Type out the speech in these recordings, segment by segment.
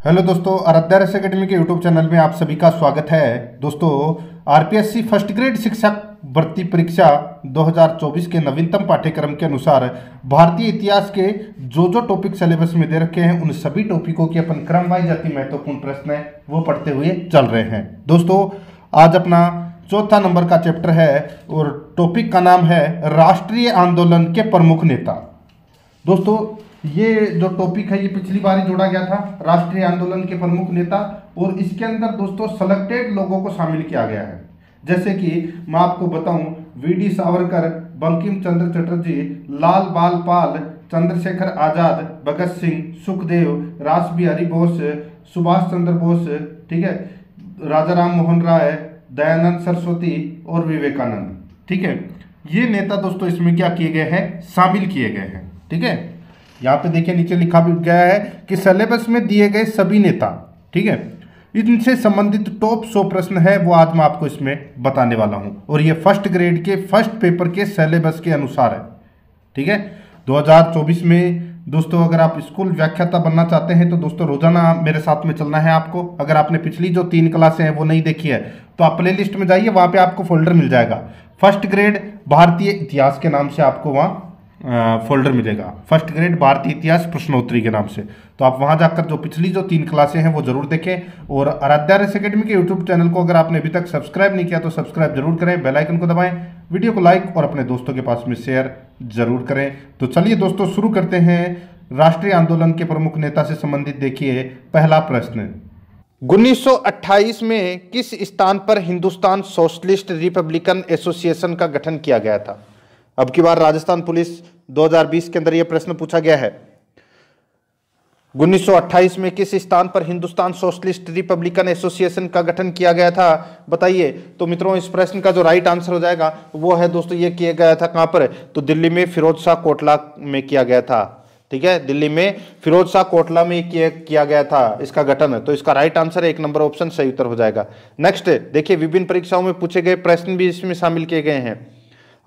Hello दोस्तों, आराध्या रस academy के यूट्यूब चैनल में आप सभी का स्वागत है। दोस्तों, आरपीएससी फर्स्ट ग्रेड शिक्षक भर्ती परीक्षा 2024 के नवीनतम पाठ्यक्रम के अनुसार भारतीय इतिहास के जो टॉपिक सिलेबस में दे रखे हैं उन सभी टॉपिकों के अपन क्रम वाइज अति महत्वपूर्ण प्रश्न है वो पढ़ते हुए चल रहे हैं। दोस्तों, आज अपना चौथा नंबर का चैप्टर है और टॉपिक का नाम है राष्ट्रीय आंदोलन के प्रमुख नेता। दोस्तों, ये जो टॉपिक है ये पिछली बार ही जोड़ा गया था, राष्ट्रीय आंदोलन के प्रमुख नेता, और इसके अंदर दोस्तों सेलेक्टेड लोगों को शामिल किया गया है। जैसे कि मैं आपको बताऊं, वीडी सावरकर, बंकिम चंद्र चटर्जी, लाल बाल पाल, चंद्रशेखर आजाद, भगत सिंह, सुखदेव, रासबिहारी बोस, सुभाष चंद्र बोस, ठीक है, राजा राम मोहन राय, दयानंद सरस्वती और विवेकानंद। ठीक है, ये नेता दोस्तों इसमें क्या किए गए हैं, शामिल किए गए हैं। ठीक है, यहाँ पे देखिए नीचे लिखा भी गया है कि सिलेबस में दिए गए सभी नेता, ठीक है, इनसे संबंधित टॉप 100 प्रश्न है वो आज मैं आपको इसमें बताने वाला हूँ, और ये फर्स्ट ग्रेड के फर्स्ट पेपर के सिलेबस के अनुसार है। ठीक है, 2024 में दोस्तों अगर आप स्कूल व्याख्याता बनना चाहते हैं तो दोस्तों रोजाना मेरे साथ में चलना है आपको। अगर आपने पिछली जो 3 क्लासें हैं वो नहीं देखी है तो आप प्ले लिस्ट में जाइए, वहाँ पे आपको फोल्डर मिल जाएगा, फर्स्ट ग्रेड भारतीय इतिहास के नाम से आपको वहाँ फोल्डर मिलेगा, फर्स्ट ग्रेड भारतीय इतिहास प्रश्नोत्तरी के नाम से। तो आप वहां जाकर जो पिछली जो 3 क्लासें हैं वो जरूर देखें, और आराध्या रस एकेडमी के यूट्यूब चैनल को अगर आपने अभी तक सब्सक्राइब नहीं किया तो सब्सक्राइब जरूर करें, बेल आइकन को दबाएं, वीडियो को लाइक और अपने दोस्तों के पास में शेयर जरूर करें। तो चलिए दोस्तों शुरू करते हैं। राष्ट्रीय आंदोलन के प्रमुख नेता से संबंधित देखिए पहला प्रश्न, 1928 में किस स्थान पर हिंदुस्तान सोशलिस्ट रिपब्लिकन एसोसिएशन का गठन किया गया था? अब की बार राजस्थान पुलिस 2020 के अंदर यह प्रश्न पूछा गया है, 1928 में किस स्थान पर हिंदुस्तान सोशलिस्ट रिपब्लिकन एसोसिएशन का गठन किया गया था, बताइए। तो मित्रों इस प्रश्न का जो राइट आंसर हो जाएगा वो है दोस्तों, ये किया गया था कहां पर, तो दिल्ली में फिरोज शाह कोटला में किया गया था। ठीक है, दिल्ली में फिरोज शाह कोटला में किया गया था इसका गठन। तो इसका राइट आंसर 1 नंबर ऑप्शन सही उत्तर हो जाएगा। नेक्स्ट देखिए, विभिन्न परीक्षाओं में पूछे गए प्रश्न भी इसमें शामिल किए गए हैं।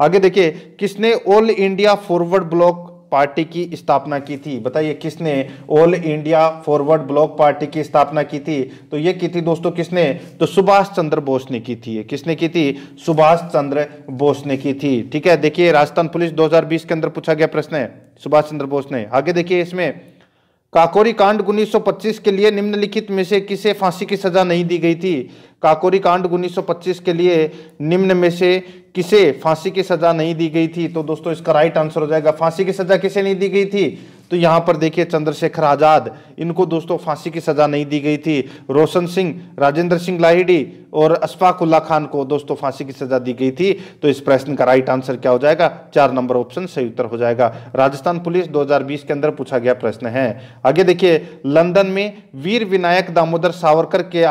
आगे देखिए, किसने all India forward block party की स्थापना की थी, बताइए किसने all India forward block party की स्थापना की थी? तो ये की थी दोस्तों किसने, तो सुभाष चंद्र बोस ने की थी। किसने की थी, सुभाष चंद्र बोस ने की थी। ठीक है, देखिए राजस्थान पुलिस 2020 के अंदर पूछा गया प्रश्न है, सुभाष चंद्र बोस ने। आगे देखिए, इसमें काकोरी कांड 1925 के लिए निम्नलिखित में से किसे फांसी की सजा नहीं दी गई थी? काकोरी कांड 1925 के लिए निम्न में से किसे फांसी की सजा नहीं दी गई थी? तो दोस्तों इसका राइट आंसर हो जाएगा, फांसी की सजा किसे नहीं दी गई थी? तो यहां पर देखिए चंद्रशेखर आजाद, इनको दोस्तों फांसी की सजा नहीं दी गई थी। रोशन सिंह, राजेंद्र सिंह लाहिड़ी और अशफाक उल्ला खान को दोस्तों फांसी की सजा दी गई थी। तो इस प्रश्न का राइट आंसर क्या हो जाएगा, 4 नंबर ऑप्शन सही उत्तर हो जाएगा। राजस्थान पुलिस 2020 के अंदर पूछा गया प्रश्न है। आगे देखिए, लंदन में वीर विनायक दामोदर सावरकर के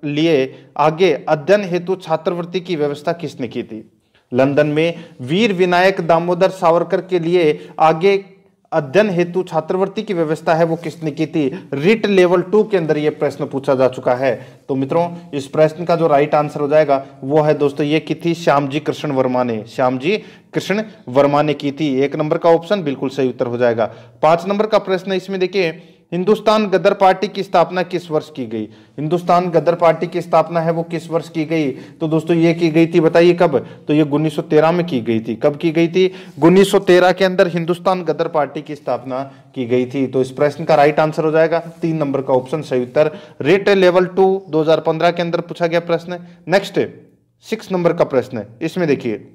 लिए आगे अध्ययन हेतु छात्रवृत्ति की व्यवस्था किसने की थी? लंदन में वीर विनायक दामोदर सावरकर के लिए आगे अध्ययन हेतु छात्रवृत्ति की व्यवस्था है वो किसने की थी? रिट लेवल 2 के अंदर यह प्रश्न पूछा जा चुका है। तो मित्रों इस प्रश्न का जो राइट आंसर हो जाएगा वो है दोस्तों, ये की थी श्यामजी कृष्ण वर्मा ने, श्यामजी कृष्ण वर्मा ने की थी। 1 नंबर का ऑप्शन बिल्कुल सही उत्तर हो जाएगा। 5 नंबर का प्रश्न है, इसमें देखिए, हिंदुस्तान गदर पार्टी की स्थापना किस वर्ष की गई? हिंदुस्तान गदर पार्टी की स्थापना है वो किस वर्ष की गई? तो दोस्तों ये की गई थी, बताइए कब? तो ये 1913 में की गई थी। कब की गई थी? 1913 के अंदर हिंदुस्तान गदर पार्टी की स्थापना की गई थी। तो इस प्रश्न का राइट आंसर हो जाएगा 3 नंबर का ऑप्शन सही उत्तर, रेट लेवल 2 2015 के अंदर पूछा गया प्रश्न। नेक्स्ट 6 नंबर का प्रश्न है, इसमें देखिए,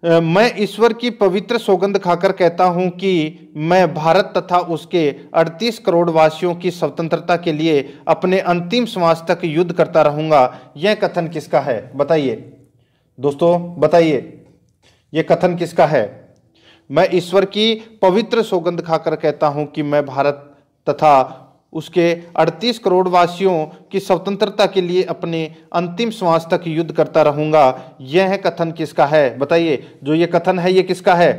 मैं ईश्वर की पवित्र सौगंध खाकर कहता हूं कि मैं भारत तथा उसके 38 करोड़ वासियों की स्वतंत्रता के लिए अपने अंतिम श्वास तक युद्ध करता रहूंगा। यह कथन किसका है, बताइए दोस्तों, बताइए यह कथन किसका है? मैं ईश्वर की पवित्र सौगंध खाकर कहता हूं कि मैं भारत तथा उसके 38 करोड़ वासियों की स्वतंत्रता के लिए अपने अंतिम श्वास तक युद्ध करता रहूंगा। यह कथन किसका है, बताइए। जो ये कथन है ये किसका है?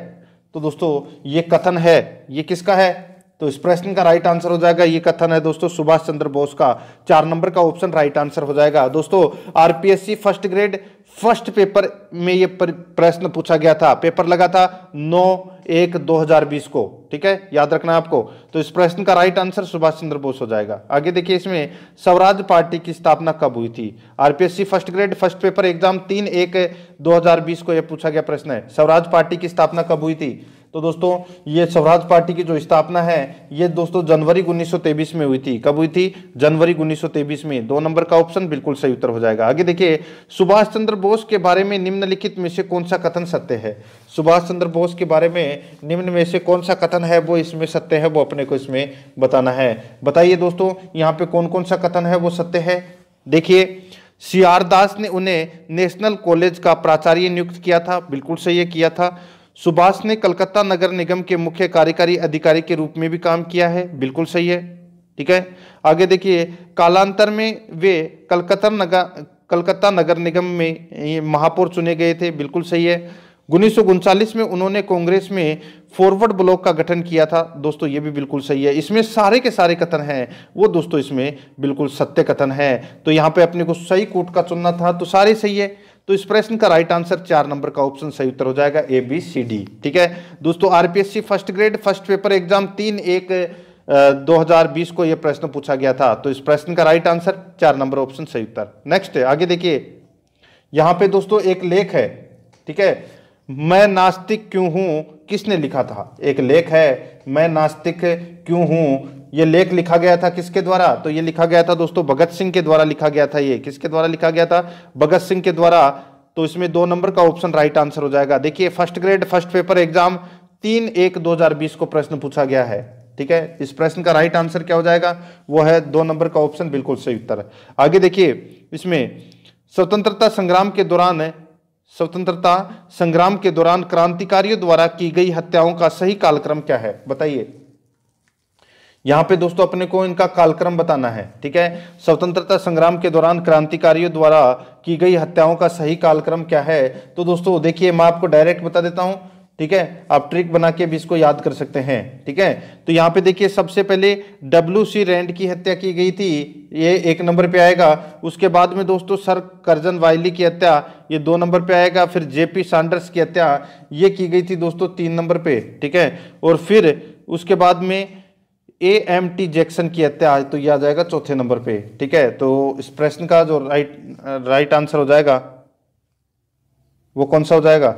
तो दोस्तों ये कथन है, ये किसका है? तो इस प्रश्न का राइट आंसर हो जाएगा, ये कथन है दोस्तों सुभाष चंद्र बोस का। 4 नंबर का ऑप्शन राइट आंसर हो जाएगा। दोस्तों RPSC first grade first paper में ये प्रश्न पूछा गया था, पेपर लगा था 9/1/2020 को, ठीक है, याद रखना आपको। तो इस प्रश्न का राइट आंसर सुभाष चंद्र बोस हो जाएगा। आगे देखिए, इसमें स्वराज पार्टी की स्थापना कब हुई थी? RPSC first grade first paper exam 3/1/2020 को यह पूछा गया प्रश्न है, स्वराज पार्टी की स्थापना कब हुई थी? तो दोस्तों ये स्वराज पार्टी की जो स्थापना है ये दोस्तों जनवरी 1923 में हुई थी। कब हुई थी? जनवरी 1923 में। 2 नंबर का ऑप्शन बिल्कुल सही उत्तर हो जाएगा। आगे देखिए, सुभाष चंद्र बोस के बारे में निम्नलिखित में से कौन सा कथन सत्य है? सुभाष चंद्र बोस के बारे में निम्न में से कौन सा कथन है वो इसमें सत्य है, वो अपने को इसमें बताना है। बताइए दोस्तों यहाँ पे कौन कौन सा कथन है वो सत्य है। देखिए, CR दास ने उन्हें नेशनल कॉलेज का प्राचार्य नियुक्त किया था, बिल्कुल सही है, किया था। सुभाष ने कलकत्ता नगर निगम के मुख्य कार्यकारी अधिकारी के रूप में भी काम किया है, बिल्कुल सही है, ठीक है। आगे देखिए, कालांतर में वे कलकत्ता नगर निगम में महापौर चुने गए थे, बिल्कुल सही है। 1939 में उन्होंने कांग्रेस में फॉरवर्ड ब्लॉक का गठन किया था, दोस्तों ये भी बिल्कुल सही है। इसमें सारे के सारे कथन हैं वो दोस्तों इसमें बिल्कुल सत्य कथन है। तो यहाँ पे अपने को सही कूट का चुनना था, तो सारे सही है। तो इस प्रश्न का राइट आंसर 4 नंबर का ऑप्शन सही उत्तर हो जाएगा, ABCD, ठीक है। दोस्तों RPSC first grade first paper exam 3/1/2020 को यह प्रश्न पूछा गया था। तो इस प्रश्न का राइट आंसर 4 नंबर ऑप्शन सही उत्तर। नेक्स्ट आगे देखिए, यहां पे दोस्तों एक लेख है, ठीक है, मैं नास्तिक क्यों हूं, किसने लिखा था? एक लेख है, मैं नास्तिक क्यों हूं, ये लेख लिखा गया था किसके द्वारा? तो ये लिखा गया था दोस्तों भगत सिंह के द्वारा लिखा गया था। ये किसके द्वारा लिखा गया था? भगत सिंह के द्वारा। तो इसमें 2 नंबर का ऑप्शन राइट आंसर हो जाएगा। देखिए, first grade first paper exam 3/1/2020 को प्रश्न पूछा गया है, ठीक है। इस प्रश्न का राइट आंसर क्या हो जाएगा? वो है 2 नंबर का ऑप्शन बिल्कुल सही उत्तर है। आगे देखिए, इसमें स्वतंत्रता संग्राम के दौरान क्रांतिकारियों द्वारा की गई हत्याओं का सही कालक्रम क्या है? बताइए। यहां पे दोस्तों अपने को इनका कालक्रम बताना है, ठीक है। स्वतंत्रता संग्राम के दौरान क्रांतिकारियों द्वारा की गई हत्याओं का सही कालक्रम क्या है? तो दोस्तों देखिए, मैं आपको डायरेक्ट बता देता हूं, ठीक है, आप ट्रिक बना के भी इसको याद कर सकते हैं, ठीक है। तो यहाँ पे देखिए, सबसे पहले WC रैंड की हत्या की गई थी, ये 1 नंबर पे आएगा। उसके बाद में दोस्तों सर कर्जन वाइली की हत्या, ये 2 नंबर पे आएगा। फिर JP सैंडर्स की हत्या ये की गई थी दोस्तों 3 नंबर पे, ठीक है। और फिर उसके बाद में AMT जैक्सन की हत्या, तो यह आ जाएगा 4थे नंबर पे, ठीक है। तो इस प्रश्न का जो राइट आंसर हो जाएगा वो कौन सा हो जाएगा?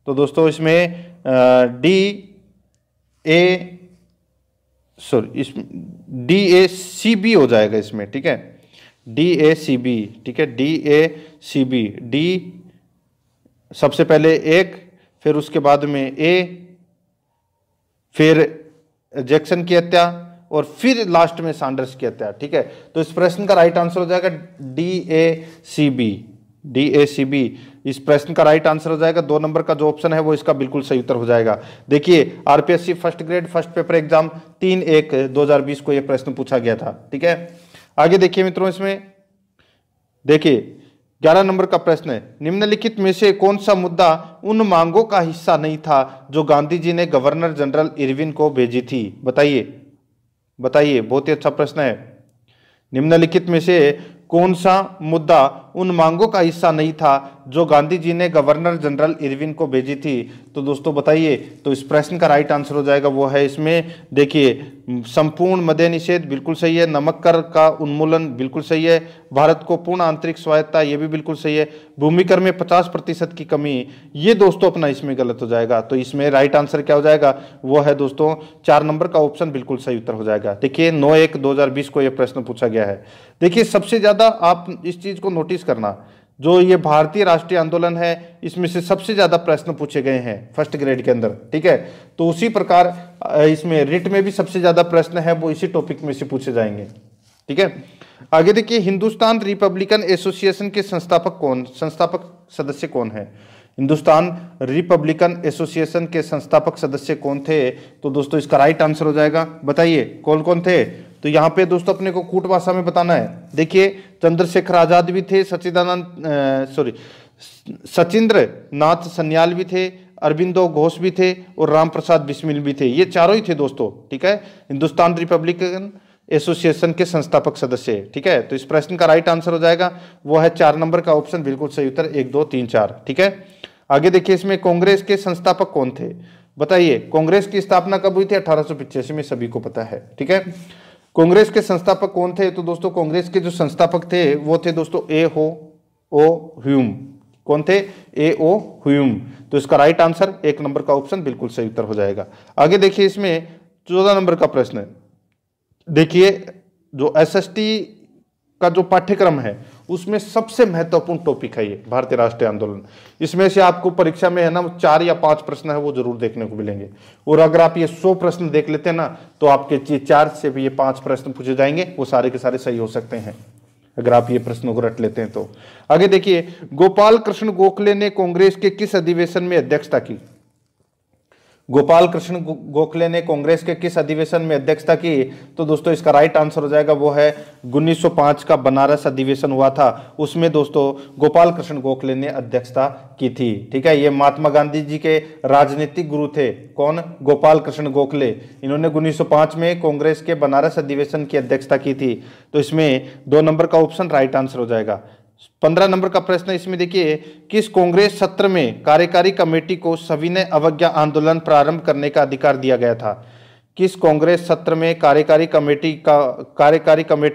तो दोस्तों इसमें DACB हो जाएगा इसमें, ठीक है, DACB, ठीक है, DACB। D सबसे पहले 1, फिर उसके बाद में A, फिर जैक्सन की हत्या और फिर लास्ट में सैंडर्स की हत्या, ठीक है। तो इस प्रश्न का राइट आंसर हो जाएगा DACB। इस प्रश्न का राइट आंसर हो जाएगा। 2 नंबर का जो ऑप्शन है वो इसका बिल्कुल सही उत्तर हो जाएगा। देखिए, RPSC first grade first paper exam 3/1/2020 को यह प्रश्न पूछा गया था, ठीक है। आगे देखिए मित्रों, इसमें देखिए 11 नंबर का प्रश्न है, निम्नलिखित में से कौन सा मुद्दा उन मांगों का हिस्सा नहीं था जो गांधी जी ने गवर्नर जनरल इरविन को भेजी थी? बताइए, बहुत ही अच्छा प्रश्न है। निम्नलिखित में से कौन सा मुद्दा उन मांगों का हिस्सा नहीं था जो गांधी जी ने गवर्नर जनरल इरविन को भेजी थी? तो दोस्तों बताइए। तो इस प्रश्न का राइट आंसर हो जाएगा वो है इसमें, देखिए, संपूर्ण मद्य निषेध, बिल्कुल सही है। नमक कर का उन्मूलन, बिल्कुल सही है। भारत को पूर्ण आंतरिक स्वायत्ता, ये भी बिल्कुल सही है। भूमि कर में 50% की कमी, ये दोस्तों अपना इसमें गलत हो जाएगा। तो इसमें राइट आंसर क्या हो जाएगा? वो है दोस्तों 4 नंबर का ऑप्शन बिल्कुल सही उत्तर हो जाएगा। देखिए, 9/1/2020 को यह प्रश्न पूछा गया है। देखिए, सबसे ज्यादा आप इस चीज को नोटिस करना, जो ये भारतीय राष्ट्रीय आंदोलन है इसमें से सबसे ज्यादा प्रश्न पूछे गए हैं फर्स्ट ग्रेड के अंदर, ठीक है। तो उसी प्रकार इसमें रिट में भी सबसे ज्यादा प्रश्न है वो इसी टॉपिक में से पूछे जाएंगे, ठीक है। आगे देखिए, हिंदुस्तान रिपब्लिकन एसोसिएशन के संस्थापक सदस्य कौन है? हिंदुस्तान रिपब्लिकन एसोसिएशन के संस्थापक सदस्य कौन थे? तो दोस्तों इसका राइट आंसर हो जाएगा, बताइए कौन कौन थे? तो यहाँ पे दोस्तों अपने को कूट भाषा में बताना है। देखिए, चंद्रशेखर आजाद भी थे, सचिंद्र नाथ सन्याल भी थे, अरबिंदो घोष भी थे और राम प्रसाद बिस्मिल भी थे। ये चारों ही थे दोस्तों, ठीक है, हिंदुस्तान रिपब्लिकन एसोसिएशन के संस्थापक सदस्य, ठीक है। तो इस प्रश्न का राइट आंसर हो जाएगा वो है 4 नंबर का ऑप्शन, बिल्कुल सही उत्तर 1 2 3 4, ठीक है। आगे देखिए, इसमें कांग्रेस के संस्थापक कौन थे, बताइए। कांग्रेस की स्थापना कब हुई थी? 1885 में, सभी को पता है, ठीक है। कांग्रेस के संस्थापक कौन थे? तो दोस्तों कांग्रेस के जो संस्थापक थे वो थे दोस्तों ए ओ ह्यूम। कौन थे? A O Hume. तो इसका राइट आंसर 1 नंबर का ऑप्शन बिल्कुल सही उत्तर हो जाएगा। आगे देखिए, इसमें 14 नंबर का प्रश्न है। देखिए, जो एसएसटी का जो पाठ्यक्रम है उसमें सबसे महत्वपूर्ण टॉपिक है ये भारतीय राष्ट्रीय आंदोलन। इसमें से आपको परीक्षा में है ना 4 या 5 प्रश्न है वो जरूर देखने को मिलेंगे, और अगर आप ये 100 प्रश्न देख लेते हैं ना तो आपके 4 से भी ये 5 प्रश्न पूछे जाएंगे, वो सारे के सारे सही हो सकते हैं अगर आप ये प्रश्नों को रट लेते हैं तो। आगे देखिए, गोपाल कृष्ण गोखले ने कांग्रेस के किस अधिवेशन में अध्यक्षता की? गोपाल कृष्ण गोखले ने कांग्रेस के किस अधिवेशन में अध्यक्षता की? तो दोस्तों इसका राइट आंसर हो जाएगा वो है 1905 का बनारस अधिवेशन हुआ था, उसमें दोस्तों गोपाल कृष्ण गोखले ने अध्यक्षता की थी, ठीक है। ये महात्मा गांधी जी के राजनीतिक गुरु थे। कौन? गोपाल कृष्ण गोखले। इन्होंने 1905 में कांग्रेस के बनारस अधिवेशन की अध्यक्षता की थी। तो इसमें 2 नंबर का ऑप्शन राइट आंसर हो जाएगा। 15 नंबर का प्रश्न, इसमें देखिए, किस कांग्रेस सत्र में कार्यकारी कमेटी को सविनय अवज्ञा आंदोलन प्रारंभ करने का अधिकार दिया गया था? किस कांग्रेस सत्र में कार्यकारी कमेटी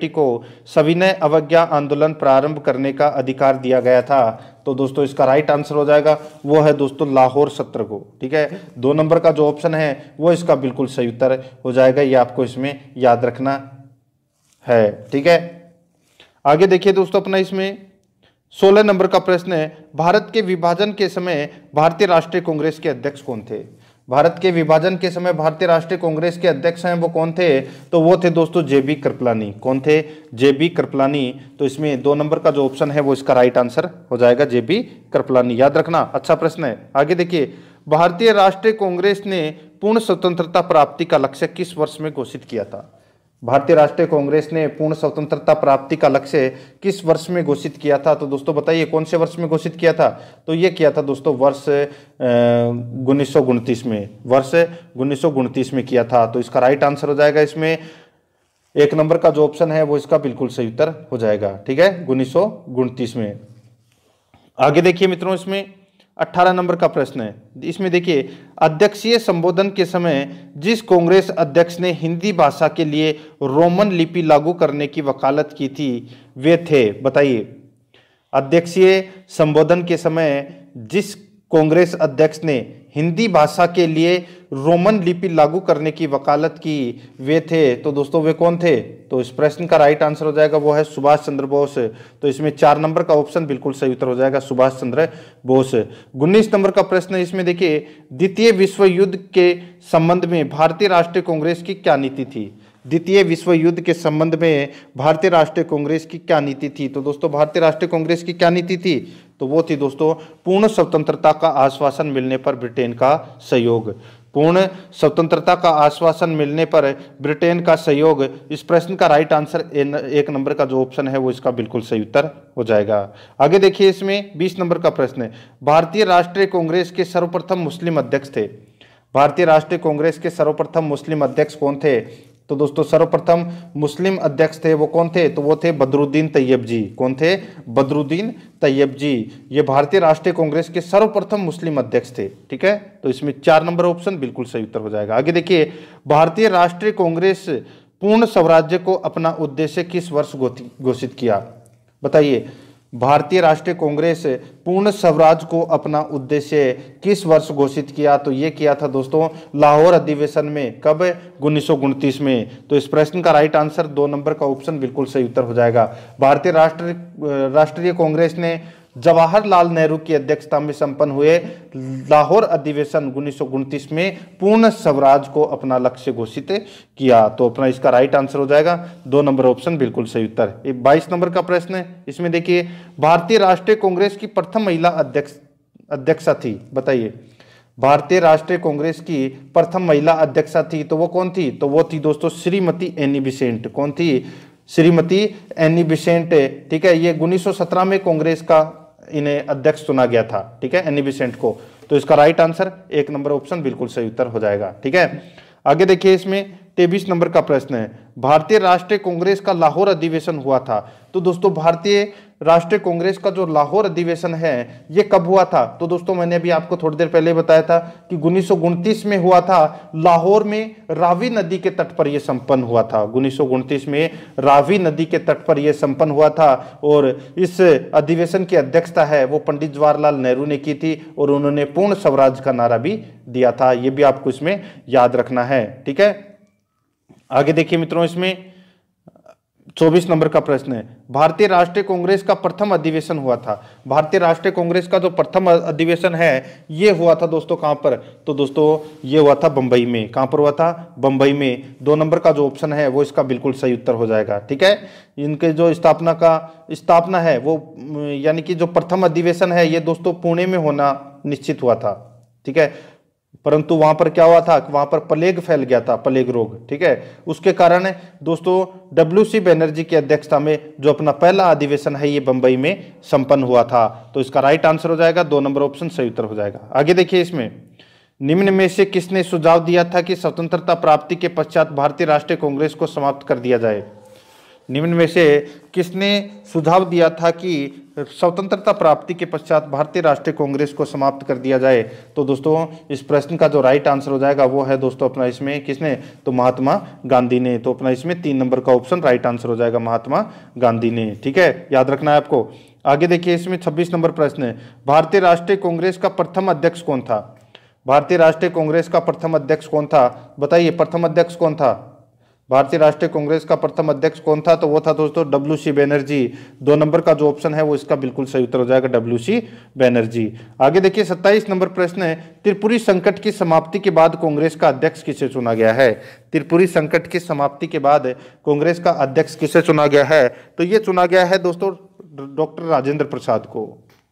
को सविनय अवज्ञा आंदोलन प्रारंभ करने का अधिकार दिया गया था? तो दोस्तों इसका राइट आंसर हो जाएगा वो है दोस्तों लाहौर सत्र को, ठीक है। 2 नंबर का जो ऑप्शन है वो इसका बिल्कुल सही उत्तर हो जाएगा, ये आपको इसमें याद रखना है, ठीक है। आगे देखिए दोस्तों, अपना इसमें 16 नंबर का प्रश्न है, भारत के विभाजन के समय भारतीय राष्ट्रीय कांग्रेस के अध्यक्ष कौन थे? भारत के विभाजन के समय भारतीय राष्ट्रीय कांग्रेस के अध्यक्ष हैं वो कौन थे? तो वो थे दोस्तों जेबी कृपलानी। कौन थे? जेबी कृपलानी। तो इसमें 2 नंबर का जो ऑप्शन है वो इसका राइट आंसर हो जाएगा जेबी कृपलानी, याद रखना, अच्छा प्रश्न है। आगे देखिए, भारतीय राष्ट्रीय कांग्रेस ने पूर्ण स्वतंत्रता प्राप्ति का लक्ष्य किस वर्ष में घोषित किया था? भारतीय राष्ट्रीय कांग्रेस ने पूर्ण स्वतंत्रता प्राप्ति का लक्ष्य किस वर्ष में घोषित किया था? तो दोस्तों बताइए कौन से वर्ष में घोषित किया था? तो ये किया था दोस्तों वर्ष 1929 में, वर्ष 1929 में किया था। तो इसका राइट आंसर हो जाएगा इसमें 1 नंबर का जो ऑप्शन है वो इसका बिल्कुल सही उत्तर हो जाएगा, ठीक है, 1929 में। आगे देखिए मित्रों, इसमें 18 नंबर का प्रश्न है। इसमें देखिए, अध्यक्षीय संबोधन के समय जिस कांग्रेस अध्यक्ष ने हिंदी भाषा के लिए रोमन लिपि लागू करने की वकालत की थी वे थे, बताइए। अध्यक्षीय संबोधन के समय जिस कांग्रेस अध्यक्ष ने हिंदी भाषा के लिए रोमन लिपि लागू करने की वकालत की वे थे, तो दोस्तों वे कौन थे? तो इस प्रश्न का राइट आंसर हो जाएगा वो है सुभाष चंद्र बोस। तो इसमें 4 नंबर का ऑप्शन बिल्कुल सही उत्तर हो जाएगा सुभाष चंद्र बोस। 19 नंबर का प्रश्न है, इसमें देखिए, द्वितीय विश्व युद्ध के संबंध में भारतीय राष्ट्रीय कांग्रेस की क्या नीति थी? द्वितीय विश्व युद्ध के संबंध में भारतीय राष्ट्रीय कांग्रेस की क्या नीति थी? तो दोस्तों भारतीय राष्ट्रीय कांग्रेस की क्या नीति थी? तो वो थी दोस्तों पूर्ण स्वतंत्रता का आश्वासन मिलने पर ब्रिटेन का सहयोग। पूर्ण स्वतंत्रता का आश्वासन मिलने पर ब्रिटेन का सहयोग। इस प्रश्न का राइट आंसर 1 नंबर का जो ऑप्शन है वो इसका बिल्कुल सही उत्तर हो जाएगा। आगे देखिए, इसमें 20 नंबर का प्रश्न है, भारतीय राष्ट्रीय कांग्रेस के सर्वप्रथम मुस्लिम अध्यक्ष थे। भारतीय राष्ट्रीय कांग्रेस के सर्वप्रथम मुस्लिम अध्यक्ष कौन थे? तो दोस्तों सर्वप्रथम मुस्लिम अध्यक्ष थे वो कौन थे? तो वो थे बदरुद्दीन तैयब जी। कौन थे? बदरुद्दीन तैयब जी। ये भारतीय राष्ट्रीय कांग्रेस के सर्वप्रथम मुस्लिम अध्यक्ष थे, ठीक है। तो इसमें 4 नंबर ऑप्शन बिल्कुल सही उत्तर हो जाएगा। आगे देखिए, भारतीय राष्ट्रीय कांग्रेस पूर्ण स्वराज्य को अपना उद्देश्य किस वर्ष घोषित किया? बताइए, भारतीय राष्ट्रीय कांग्रेस पूर्ण स्वराज को अपना उद्देश्य किस वर्ष घोषित किया? तो ये किया था दोस्तों लाहौर अधिवेशन में। कब? 1929 में। तो इस प्रश्न का राइट आंसर 2 नंबर का ऑप्शन बिल्कुल सही उत्तर हो जाएगा। भारतीय राष्ट्रीय कांग्रेस ने जवाहरलाल नेहरू की अध्यक्षता में संपन्न हुए लाहौर अधिवेशन 1929 में पूर्ण स्वराज को अपना लक्ष्य घोषित किया। तो अपना इसका राइट आंसर हो जाएगा 2 नंबर ऑप्शन बिल्कुल सही उत्तर। 22 नंबर का प्रश्न है, इसमें देखिए, भारतीय राष्ट्रीय कांग्रेस की प्रथम महिला अध्यक्षा थी, बताइए। भारतीय राष्ट्रीय कांग्रेस की प्रथम महिला अध्यक्षा थी तो वो कौन थी? तो वो थी दोस्तों श्रीमती एनी बेसेंट। कौन थी? श्रीमती एनी बेसेंट, ठीक है। ये 1917 में कांग्रेस का इन्हें अध्यक्ष चुना गया था, ठीक है, एनी बेसेंट को। तो इसका राइट आंसर 1 नंबर ऑप्शन बिल्कुल सही उत्तर हो जाएगा। ठीक है, आगे देखिए, इसमें 23 नंबर का प्रश्न है, भारतीय राष्ट्रीय कांग्रेस का लाहौर अधिवेशन हुआ था। तो दोस्तों भारतीय राष्ट्रीय कांग्रेस का जो लाहौर अधिवेशन है ये कब हुआ था? तो दोस्तों मैंने अभी आपको थोड़ी देर पहले बताया था कि 1929 में हुआ था। लाहौर में रावी नदी के तट पर यह संपन्न हुआ था। 1929 में रावी नदी के तट पर यह संपन्न हुआ था और इस अधिवेशन की अध्यक्षता है वो पंडित जवाहरलाल नेहरू ने की थी और उन्होंने पूर्ण स्वराज का नारा भी दिया था। यह भी आपको इसमें याद रखना है। ठीक है, आगे देखिए मित्रों, इसमें 24 नंबर का प्रश्न है, भारतीय राष्ट्रीय कांग्रेस का प्रथम अधिवेशन हुआ था। भारतीय राष्ट्रीय कांग्रेस का जो प्रथम अधिवेशन है ये हुआ था दोस्तों कहां पर? तो दोस्तों ये हुआ था बंबई में। कहां पर हुआ था? बंबई में। 2 नंबर का जो ऑप्शन है वो इसका बिल्कुल सही उत्तर हो जाएगा। ठीक है, इनके जो स्थापना है वो यानी कि जो प्रथम अधिवेशन है ये दोस्तों पुणे में होना निश्चित हुआ था। ठीक है, परंतु वहां पर क्या हुआ था? वहां पर प्लेग फैल गया था, प्लेग रोग। ठीक है, उसके कारण दोस्तों WC बनर्जी की अध्यक्षता में जो अपना पहला अधिवेशन है ये बंबई में संपन्न हुआ था। तो इसका राइट आंसर हो जाएगा 2 नंबर ऑप्शन सही उत्तर हो जाएगा। आगे देखिए, इसमें निम्न में से किसने सुझाव दिया था कि स्वतंत्रता प्राप्ति के पश्चात भारतीय राष्ट्रीय कांग्रेस को समाप्त कर दिया जाए? निम्न में से किसने सुझाव दिया था कि स्वतंत्रता प्राप्ति के पश्चात भारतीय राष्ट्रीय कांग्रेस को समाप्त कर दिया जाए? तो दोस्तों इस प्रश्न का जो राइट आंसर हो जाएगा वो है दोस्तों अपना इसमें किसने? तो महात्मा गांधी ने। तो अपना इसमें 3 नंबर का ऑप्शन राइट आंसर हो जाएगा, महात्मा गांधी ने। ठीक है, याद रखना है आपको। आगे देखिए, इसमें 26 नंबर प्रश्न है, भारतीय राष्ट्रीय कांग्रेस का प्रथम अध्यक्ष कौन था? भारतीय राष्ट्रीय कांग्रेस का प्रथम अध्यक्ष कौन था? बताइए, प्रथम अध्यक्ष कौन था? भारतीय राष्ट्रीय कांग्रेस का प्रथम अध्यक्ष कौन था? तो वो था दोस्तों WC बनर्जी। 2 नंबर का जो ऑप्शन है वो इसका बिल्कुल सही उत्तर हो जाएगा, WC बनर्जी। आगे देखिए, 27 नंबर प्रश्न है, त्रिपुरी संकट की समाप्ति के बाद कांग्रेस का अध्यक्ष किसे चुना गया है? त्रिपुरी संकट की समाप्ति के बाद कांग्रेस का अध्यक्ष किसे चुना गया है? तो ये चुना गया है दोस्तों डॉक्टर राजेंद्र प्रसाद को।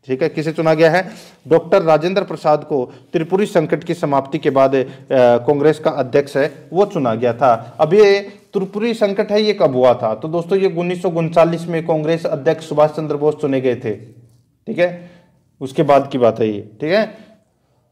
ठीक है, किसे चुना गया है? डॉक्टर राजेंद्र प्रसाद को त्रिपुरी संकट की समाप्ति के बाद कांग्रेस का अध्यक्ष है वो चुना गया था। अब ये त्रिपुरी संकट है ये कब हुआ था? तो दोस्तों ये 1939 में कांग्रेस अध्यक्ष सुभाष चंद्र बोस चुने गए थे। ठीक है, उसके बाद की बात है ये। ठीक है,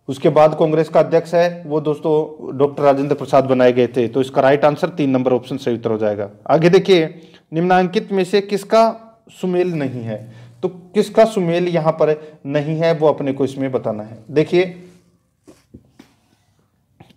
उसके बाद कांग्रेस का अध्यक्ष है वो दोस्तों डॉक्टर राजेंद्र प्रसाद बनाए गए थे। तो इसका राइट आंसर 3 नंबर ऑप्शन सही उत्तर हो जाएगा। आगे देखिए, निम्नांकित में से किसका सुमेल नहीं है? तो किसका सुमेल यहां पर नहीं है वो अपने को इसमें बताना है। देखिए,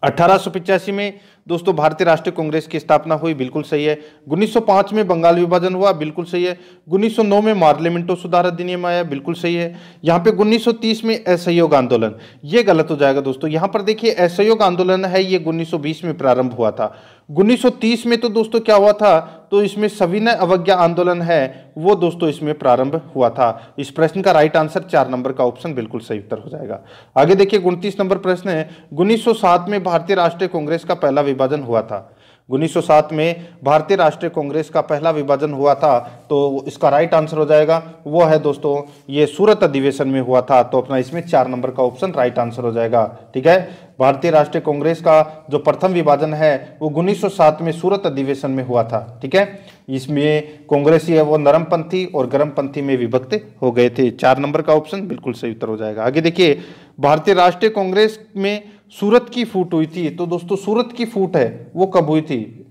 1885 में दोस्तों भारतीय राष्ट्रीय कांग्रेस की स्थापना हुई, बिल्कुल सही है। 1905 में बंगाल विभाजन हुआ, बिल्कुल सही है। 1909 में मार्लियामेंटो सुधार अधिनियम आया, बिल्कुल सही है। यहाँ पे 1930 में असहयोग आंदोलन, ये गलत हो जाएगा दोस्तों। यहाँ पर देखिए असहयोग आंदोलन है ये 1920 में प्रारंभ हुआ था। 1930 में तो दोस्तों क्या हुआ था? तो इसमें सविनय अवज्ञा आंदोलन है वो दोस्तों इसमें प्रारंभ हुआ था। इस प्रश्न का राइट आंसर 4 नंबर का ऑप्शन बिल्कुल सही उत्तर हो जाएगा। आगे देखिए, 29 नंबर प्रश्न है, 1907 में भारतीय राष्ट्रीय कांग्रेस का पहला विभाजन हुआ था। 1907 में भारतीय राष्ट्रीय कांग्रेस का पहला विभाजन हुआ था। तो इसका राइट आंसर हो जाएगा वो है दोस्तों ये सूरत अधिवेशन में हुआ था। तो अपना इसमें 4 नंबर का ऑप्शन राइट आंसर हो जाएगा। ठीक है, भारतीय राष्ट्रीय कांग्रेस का जो प्रथम विभाजन है वो 1907 में सूरत अधिवेशन में हुआ था। ठीक है, इसमें कांग्रेसी है वो नरमपंथी और गर्मपंथी में विभक्त हो गए थे। 4 नंबर का ऑप्शन बिल्कुल सही उत्तर हो जाएगा। आगे देखिए, भारतीय राष्ट्रीय कांग्रेस में सूरत की फूट हुई थी। तो दोस्तों सूरत की फूट है वो कब हुई थी?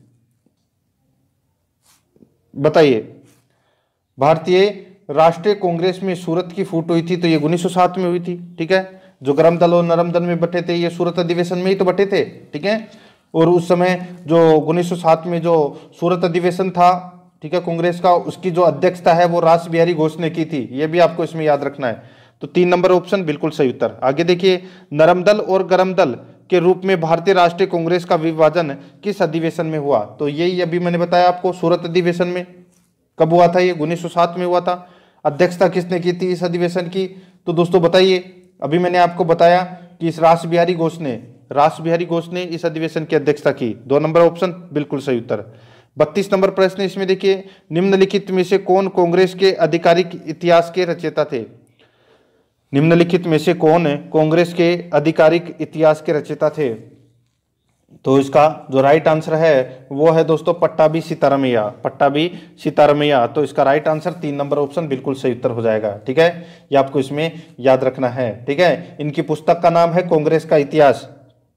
बताइए, भारतीय राष्ट्रीय कांग्रेस में सूरत की फूट हुई थी तो ये 1907 में हुई थी। ठीक है, जो गर्म दल और नरम दल में बटे थे ये सूरत अधिवेशन में ही तो बटे थे। ठीक है, और उस समय जो 1907 में जो सूरत अधिवेशन था, ठीक है, कांग्रेस का, उसकी जो अध्यक्षता है वो रास बिहारी घोष ने की थी। ये भी आपको इसमें याद रखना है। तो 3 नंबर ऑप्शन बिल्कुल सही उत्तर। आगे देखिए, नरम दल और गर्म दल के रूप में भारतीय राष्ट्रीय कांग्रेस का विभाजन किस अधिवेशन में हुआ? तो यही अभी मैंने बताया आपको, सूरत अधिवेशन में। कब हुआ था ये? 1907 में हुआ था। अध्यक्षता किसने की थी इस अधिवेशन की? तो दोस्तों बताइए, अभी मैंने आपको बताया कि इस रास बिहारी घोष ने इस अधिवेशन की अध्यक्षता की। 2 नंबर ऑप्शन बिल्कुल सही उत्तर। 32 नंबर प्रश्न इसमें देखिए, निम्नलिखित में से कौन कांग्रेस के आधिकारिक इतिहास के रचयिता थे? निम्नलिखित में से कौन कांग्रेस के आधिकारिक इतिहास के रचयिता थे? तो इसका जो राइट आंसर है वो है दोस्तों पट्टाभी सीतारामैया, पट्टाभी सीतारामैया। तो इसका राइट आंसर 3 नंबर ऑप्शन बिल्कुल सही उत्तर हो जाएगा। ठीक है, ये आपको इसमें याद रखना है। ठीक है, इनकी पुस्तक का नाम है कांग्रेस का इतिहास।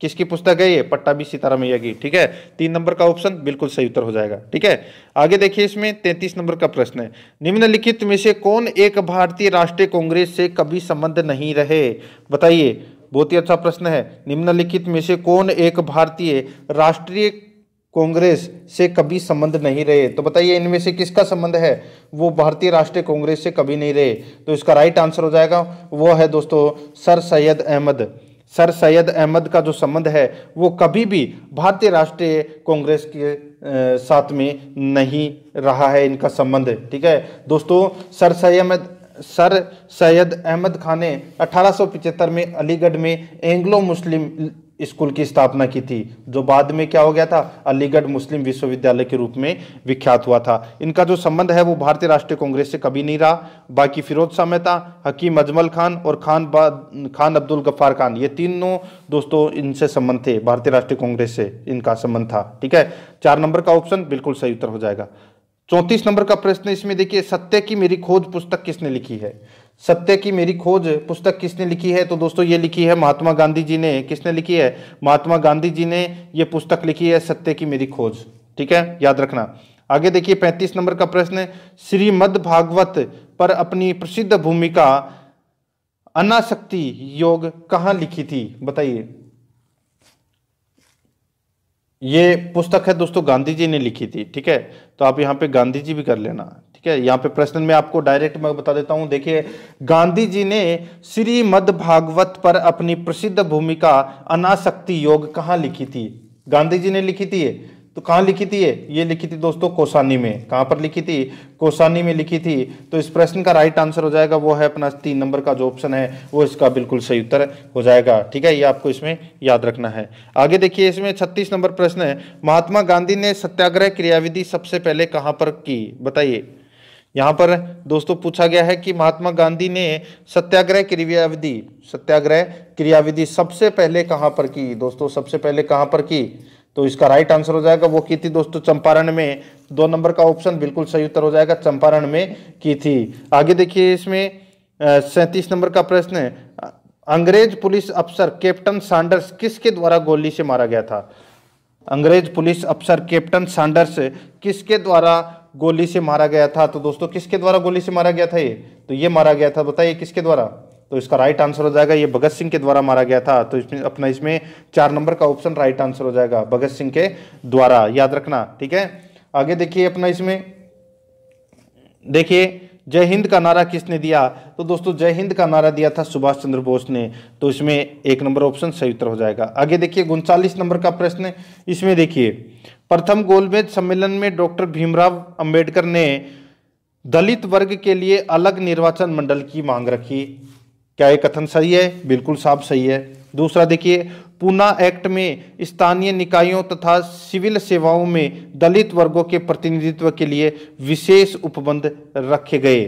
किसकी पुस्तक है ये? पट्टाभी सीतारामैया की। ठीक है, 3 नंबर का ऑप्शन बिल्कुल सही उत्तर हो जाएगा। ठीक है, आगे देखिए, इसमें 33 नंबर का प्रश्न है, निम्नलिखित में से कौन एक भारतीय राष्ट्रीय कांग्रेस से कभी संबंध नहीं रहे? बताइए, बहुत ही अच्छा प्रश्न है। निम्नलिखित में से कौन एक भारतीय राष्ट्रीय कांग्रेस से कभी संबंध नहीं रहे? तो बताइए, इनमें से किसका संबंध है वो भारतीय राष्ट्रीय कांग्रेस से कभी नहीं रहे? तो इसका राइट आंसर हो जाएगा वो है दोस्तों सर सैयद अहमद। सर सैयद अहमद का जो संबंध है वो कभी भी भारतीय राष्ट्रीय कांग्रेस के साथ में नहीं रहा है इनका संबंध। ठीक है दोस्तों, सर सैयद अहमद खान ने 1875 में अलीगढ़ में एंग्लो मुस्लिम स्कूल की स्थापना की थी, जो बाद में क्या हो गया था? अलीगढ़ मुस्लिम विश्वविद्यालय के रूप में विख्यात हुआ था। इनका जो संबंध है वो भारतीय राष्ट्रीय कांग्रेस से कभी नहीं रहा। बाकी फिरोज शाह मेहता, हकीम अजमल खान और खान अब्दुल गफ्फार खान, ये तीनों दोस्तों इनसे संबंध थे, भारतीय राष्ट्रीय कांग्रेस से इनका संबंध था। ठीक है, 4 नंबर का ऑप्शन बिल्कुल सही उत्तर हो जाएगा। 34 नंबर का प्रश्न इसमें देखिए, सत्य की मेरी खोज पुस्तक किसने लिखी है? सत्य की मेरी खोज पुस्तक किसने लिखी है? तो दोस्तों ये लिखी है महात्मा गांधी जी ने। किसने लिखी है? महात्मा गांधी जी ने ये पुस्तक लिखी है, सत्य की मेरी खोज। ठीक है, याद रखना। आगे देखिए 35 नंबर का प्रश्न, श्रीमद् भागवत पर अपनी प्रसिद्ध भूमिका अनासक्ति योग कहाँ लिखी थी? बताइए, ये पुस्तक है दोस्तों गांधी जी ने लिखी थी। ठीक है, तो आप यहाँ पे गांधी जी भी कर लेना। ठीक है, यहाँ पे प्रश्न में आपको डायरेक्ट मैं बता देता हूँ। देखिए, गांधी जी ने श्रीमद् भागवत पर अपनी प्रसिद्ध भूमिका अनासक्ति योग कहाँ लिखी थी? गांधी जी ने लिखी थी ये, तो कहाँ लिखी थी ये लिखी थी दोस्तों कौसानी में। कहाँ पर लिखी थी? कौसानी में लिखी थी। तो इस प्रश्न का राइट आंसर हो जाएगा वो है अपना 3 नंबर का जो ऑप्शन है वो इसका बिल्कुल सही उत्तर हो जाएगा। ठीक है, ये आपको इसमें याद रखना है। आगे देखिए, इसमें 36 नंबर प्रश्न है, महात्मा गांधी ने सत्याग्रह क्रियाविधि सबसे पहले कहाँ पर की? बताइए, यहाँ पर दोस्तों पूछा गया है कि महात्मा गांधी ने सत्याग्रह क्रियाविधि सबसे पहले कहाँ पर की? दोस्तों सबसे पहले कहाँ पर की? तो इसका राइट आंसर हो जाएगा वो की थी दोस्तों चंपारण में। 2 नंबर का ऑप्शन बिल्कुल सही उत्तर हो जाएगा, चंपारण में की थी। आगे देखिए, इसमें 37 नंबर का प्रश्न है, अंग्रेज पुलिस अफसर कैप्टन सैंडर्स किसके द्वारा गोली से मारा गया था? अंग्रेज पुलिस अफसर कैप्टन सैंडर्स किसके द्वारा गोली से मारा गया था? तो दोस्तों किसके द्वारा गोली से मारा गया था ये? तो ये मारा गया था, बताइए किसके द्वारा? तो इसका राइट आंसर हो जाएगा ये भगत सिंह के द्वारा मारा गया था। तो इसमें अपना इसमें 4 नंबर का ऑप्शन राइट आंसर हो जाएगा, भगत सिंह के द्वारा, याद रखना। ठीक है, आगे देखिए अपना इसमें देखिए, जय हिंद का नारा किसने दिया? तो दोस्तों जय हिंद का नारा दिया था सुभाष चंद्र बोस ने। तो इसमें 1 नंबर ऑप्शन सही उत्तर हो जाएगा। आगे देखिए 39 नंबर का प्रश्न, इसमें देखिए, प्रथम गोलमेज सम्मेलन में डॉक्टर भीमराव अंबेडकर ने दलित वर्ग के लिए अलग निर्वाचन मंडल की मांग रखी। क्या ये कथन सही है? बिल्कुल साफ सही है। दूसरा देखिए, पूना एक्ट में स्थानीय निकायों तथा सिविल सेवाओं में दलित वर्गों के प्रतिनिधित्व के लिए विशेष उपबंध रखे गए।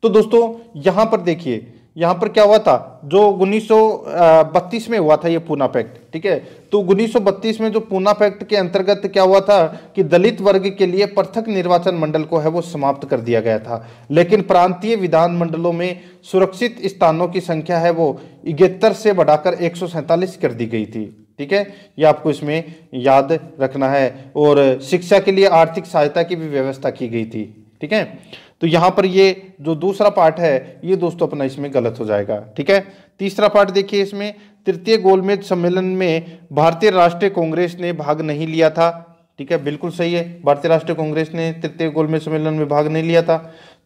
तो दोस्तों यहां पर देखिए, यहां पर क्या हुआ था, जो 1932 में हुआ था ये पूना पैक्ट। ठीक है, तो 1932 में जो पूना पैक्ट के अंतर्गत क्या हुआ था कि दलित वर्ग के लिए पृथक निर्वाचन मंडल को है वो समाप्त कर दिया गया था, लेकिन प्रांतीय विधान मंडलों में सुरक्षित स्थानों की संख्या है वो 71 से बढ़ाकर 147 कर दी गई थी। ठीक है, ये आपको इसमें याद रखना है। और शिक्षा के लिए आर्थिक सहायता की भी व्यवस्था की गई थी। ठीक है, तो यहां पर ये जो दूसरा पार्ट है ये दोस्तों अपना इसमें गलत हो जाएगा। ठीक है, तीसरा पार्ट देखिए, इसमें तृतीय गोलमेज सम्मेलन में भारतीय राष्ट्रीय कांग्रेस ने भाग नहीं लिया था। ठीक है, बिल्कुल सही है, भारतीय राष्ट्रीय कांग्रेस ने तृतीय गोलमेज सम्मेलन में भाग नहीं लिया था।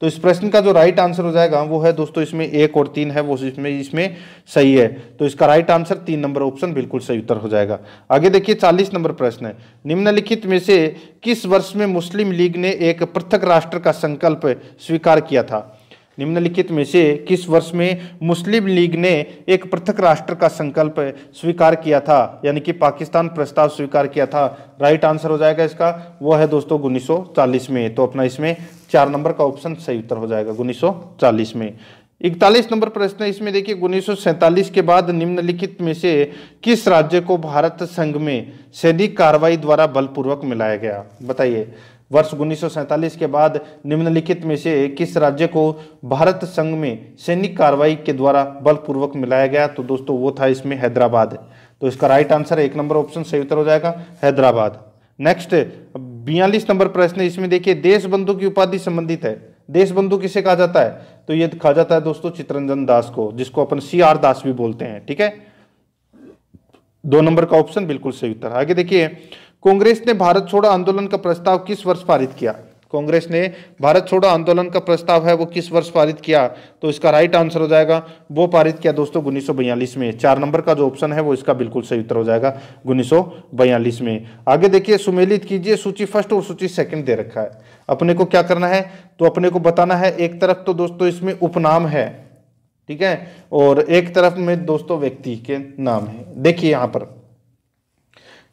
तो इस प्रश्न का जो राइट आंसर हो जाएगा वो है दोस्तों इसमें 1 और 3 है वो इसमें सही है। तो इसका राइट आंसर 3 नंबर ऑप्शन बिल्कुल सही उत्तर हो जाएगा। आगे देखिए 40 नंबर प्रश्न है, निम्नलिखित में से किस वर्ष में मुस्लिम लीग ने एक पृथक राष्ट्र का संकल्प स्वीकार किया था? निम्नलिखित में से किस वर्ष में मुस्लिम लीग ने एक पृथक राष्ट्र का संकल्प स्वीकार किया था, यानी कि पाकिस्तान प्रस्ताव स्वीकार किया था? राइट आंसर हो जाएगा इसका वो है दोस्तों 1940 में। तो अपना इसमें 4 नंबर का ऑप्शन सही उत्तर हो जाएगा 1940 में। 41 नंबर प्रश्न है, इसमें देखिए 1947 के बाद निम्नलिखित में से किस राज्य को भारत संघ में सैनिक कार्रवाई द्वारा बलपूर्वक मिलाया गया? बताइए, वर्ष 1947 के बाद निम्नलिखित में से किस राज्य को भारत संघ में सैनिक कार्रवाई के द्वारा बलपूर्वक मिलाया गया? तो दोस्तों वो था इसमें हैदराबाद। तो इसका राइट आंसर है 1 नंबर ऑप्शन सही उत्तर हो जाएगा हैदराबाद। नेक्स्ट 42 नंबर प्रश्न है, इसमें देखिए देश बंधु की उपाधि संबंधित है। देश बंधु किसे कहा जाता है? तो ये कहा जाता है दोस्तों चित्तरंजन दास को, जिसको अपन CR दास भी बोलते हैं। ठीक है, 2 नंबर का ऑप्शन बिल्कुल सही उत्तर। आगे देखिए, कांग्रेस ने भारत छोड़ो आंदोलन का प्रस्ताव किस वर्ष पारित किया? कांग्रेस ने भारत छोड़ो आंदोलन का प्रस्ताव है वो किस वर्ष पारित किया? तो इसका राइट आंसर हो जाएगा, वो पारित किया दोस्तों 1942 में। 4 नंबर का जो ऑप्शन है वो इसका बिल्कुल सही उत्तर हो जाएगा 1942 में। आगे देखिए, सुमेलित कीजिए, सूची फर्स्ट और सूची सेकंड दे रखा है। अपने को क्या करना है? तो अपने को बताना है, एक तरफ तो दोस्तों इसमें उपनाम है, ठीक है, और एक तरफ में दोस्तों व्यक्ति के नाम है। देखिए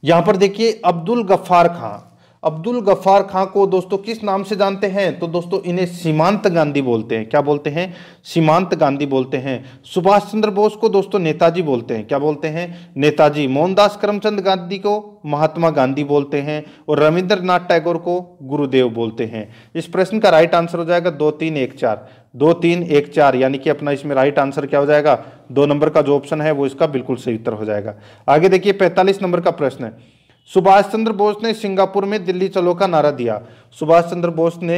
यहां पर देखिए अब्दुल गफ्फार खां। अब्दुल गफ्फार खां को दोस्तों किस नाम से जानते हैं? तो दोस्तों इन्हें सीमांत गांधी बोलते हैं। क्या बोलते हैं? सीमांत गांधी बोलते हैं। सुभाष चंद्र बोस को दोस्तों नेताजी बोलते हैं। क्या बोलते हैं? नेताजी। मोहनदास करमचंद गांधी को महात्मा गांधी बोलते हैं और रविंद्रनाथ टैगोर को गुरुदेव बोलते हैं। इस प्रश्न का राइट आंसर हो जाएगा 2 3 1 4, 2 3 1 4, यानी कि अपना इसमें राइट आंसर क्या हो जाएगा? 2 नंबर का जो ऑप्शन है वो इसका बिल्कुल सही उत्तर हो जाएगा। आगे देखिए 45 नंबर का प्रश्न है, सुभाष चंद्र बोस ने सिंगापुर में दिल्ली चलो का नारा दिया। सुभाष चंद्र बोस ने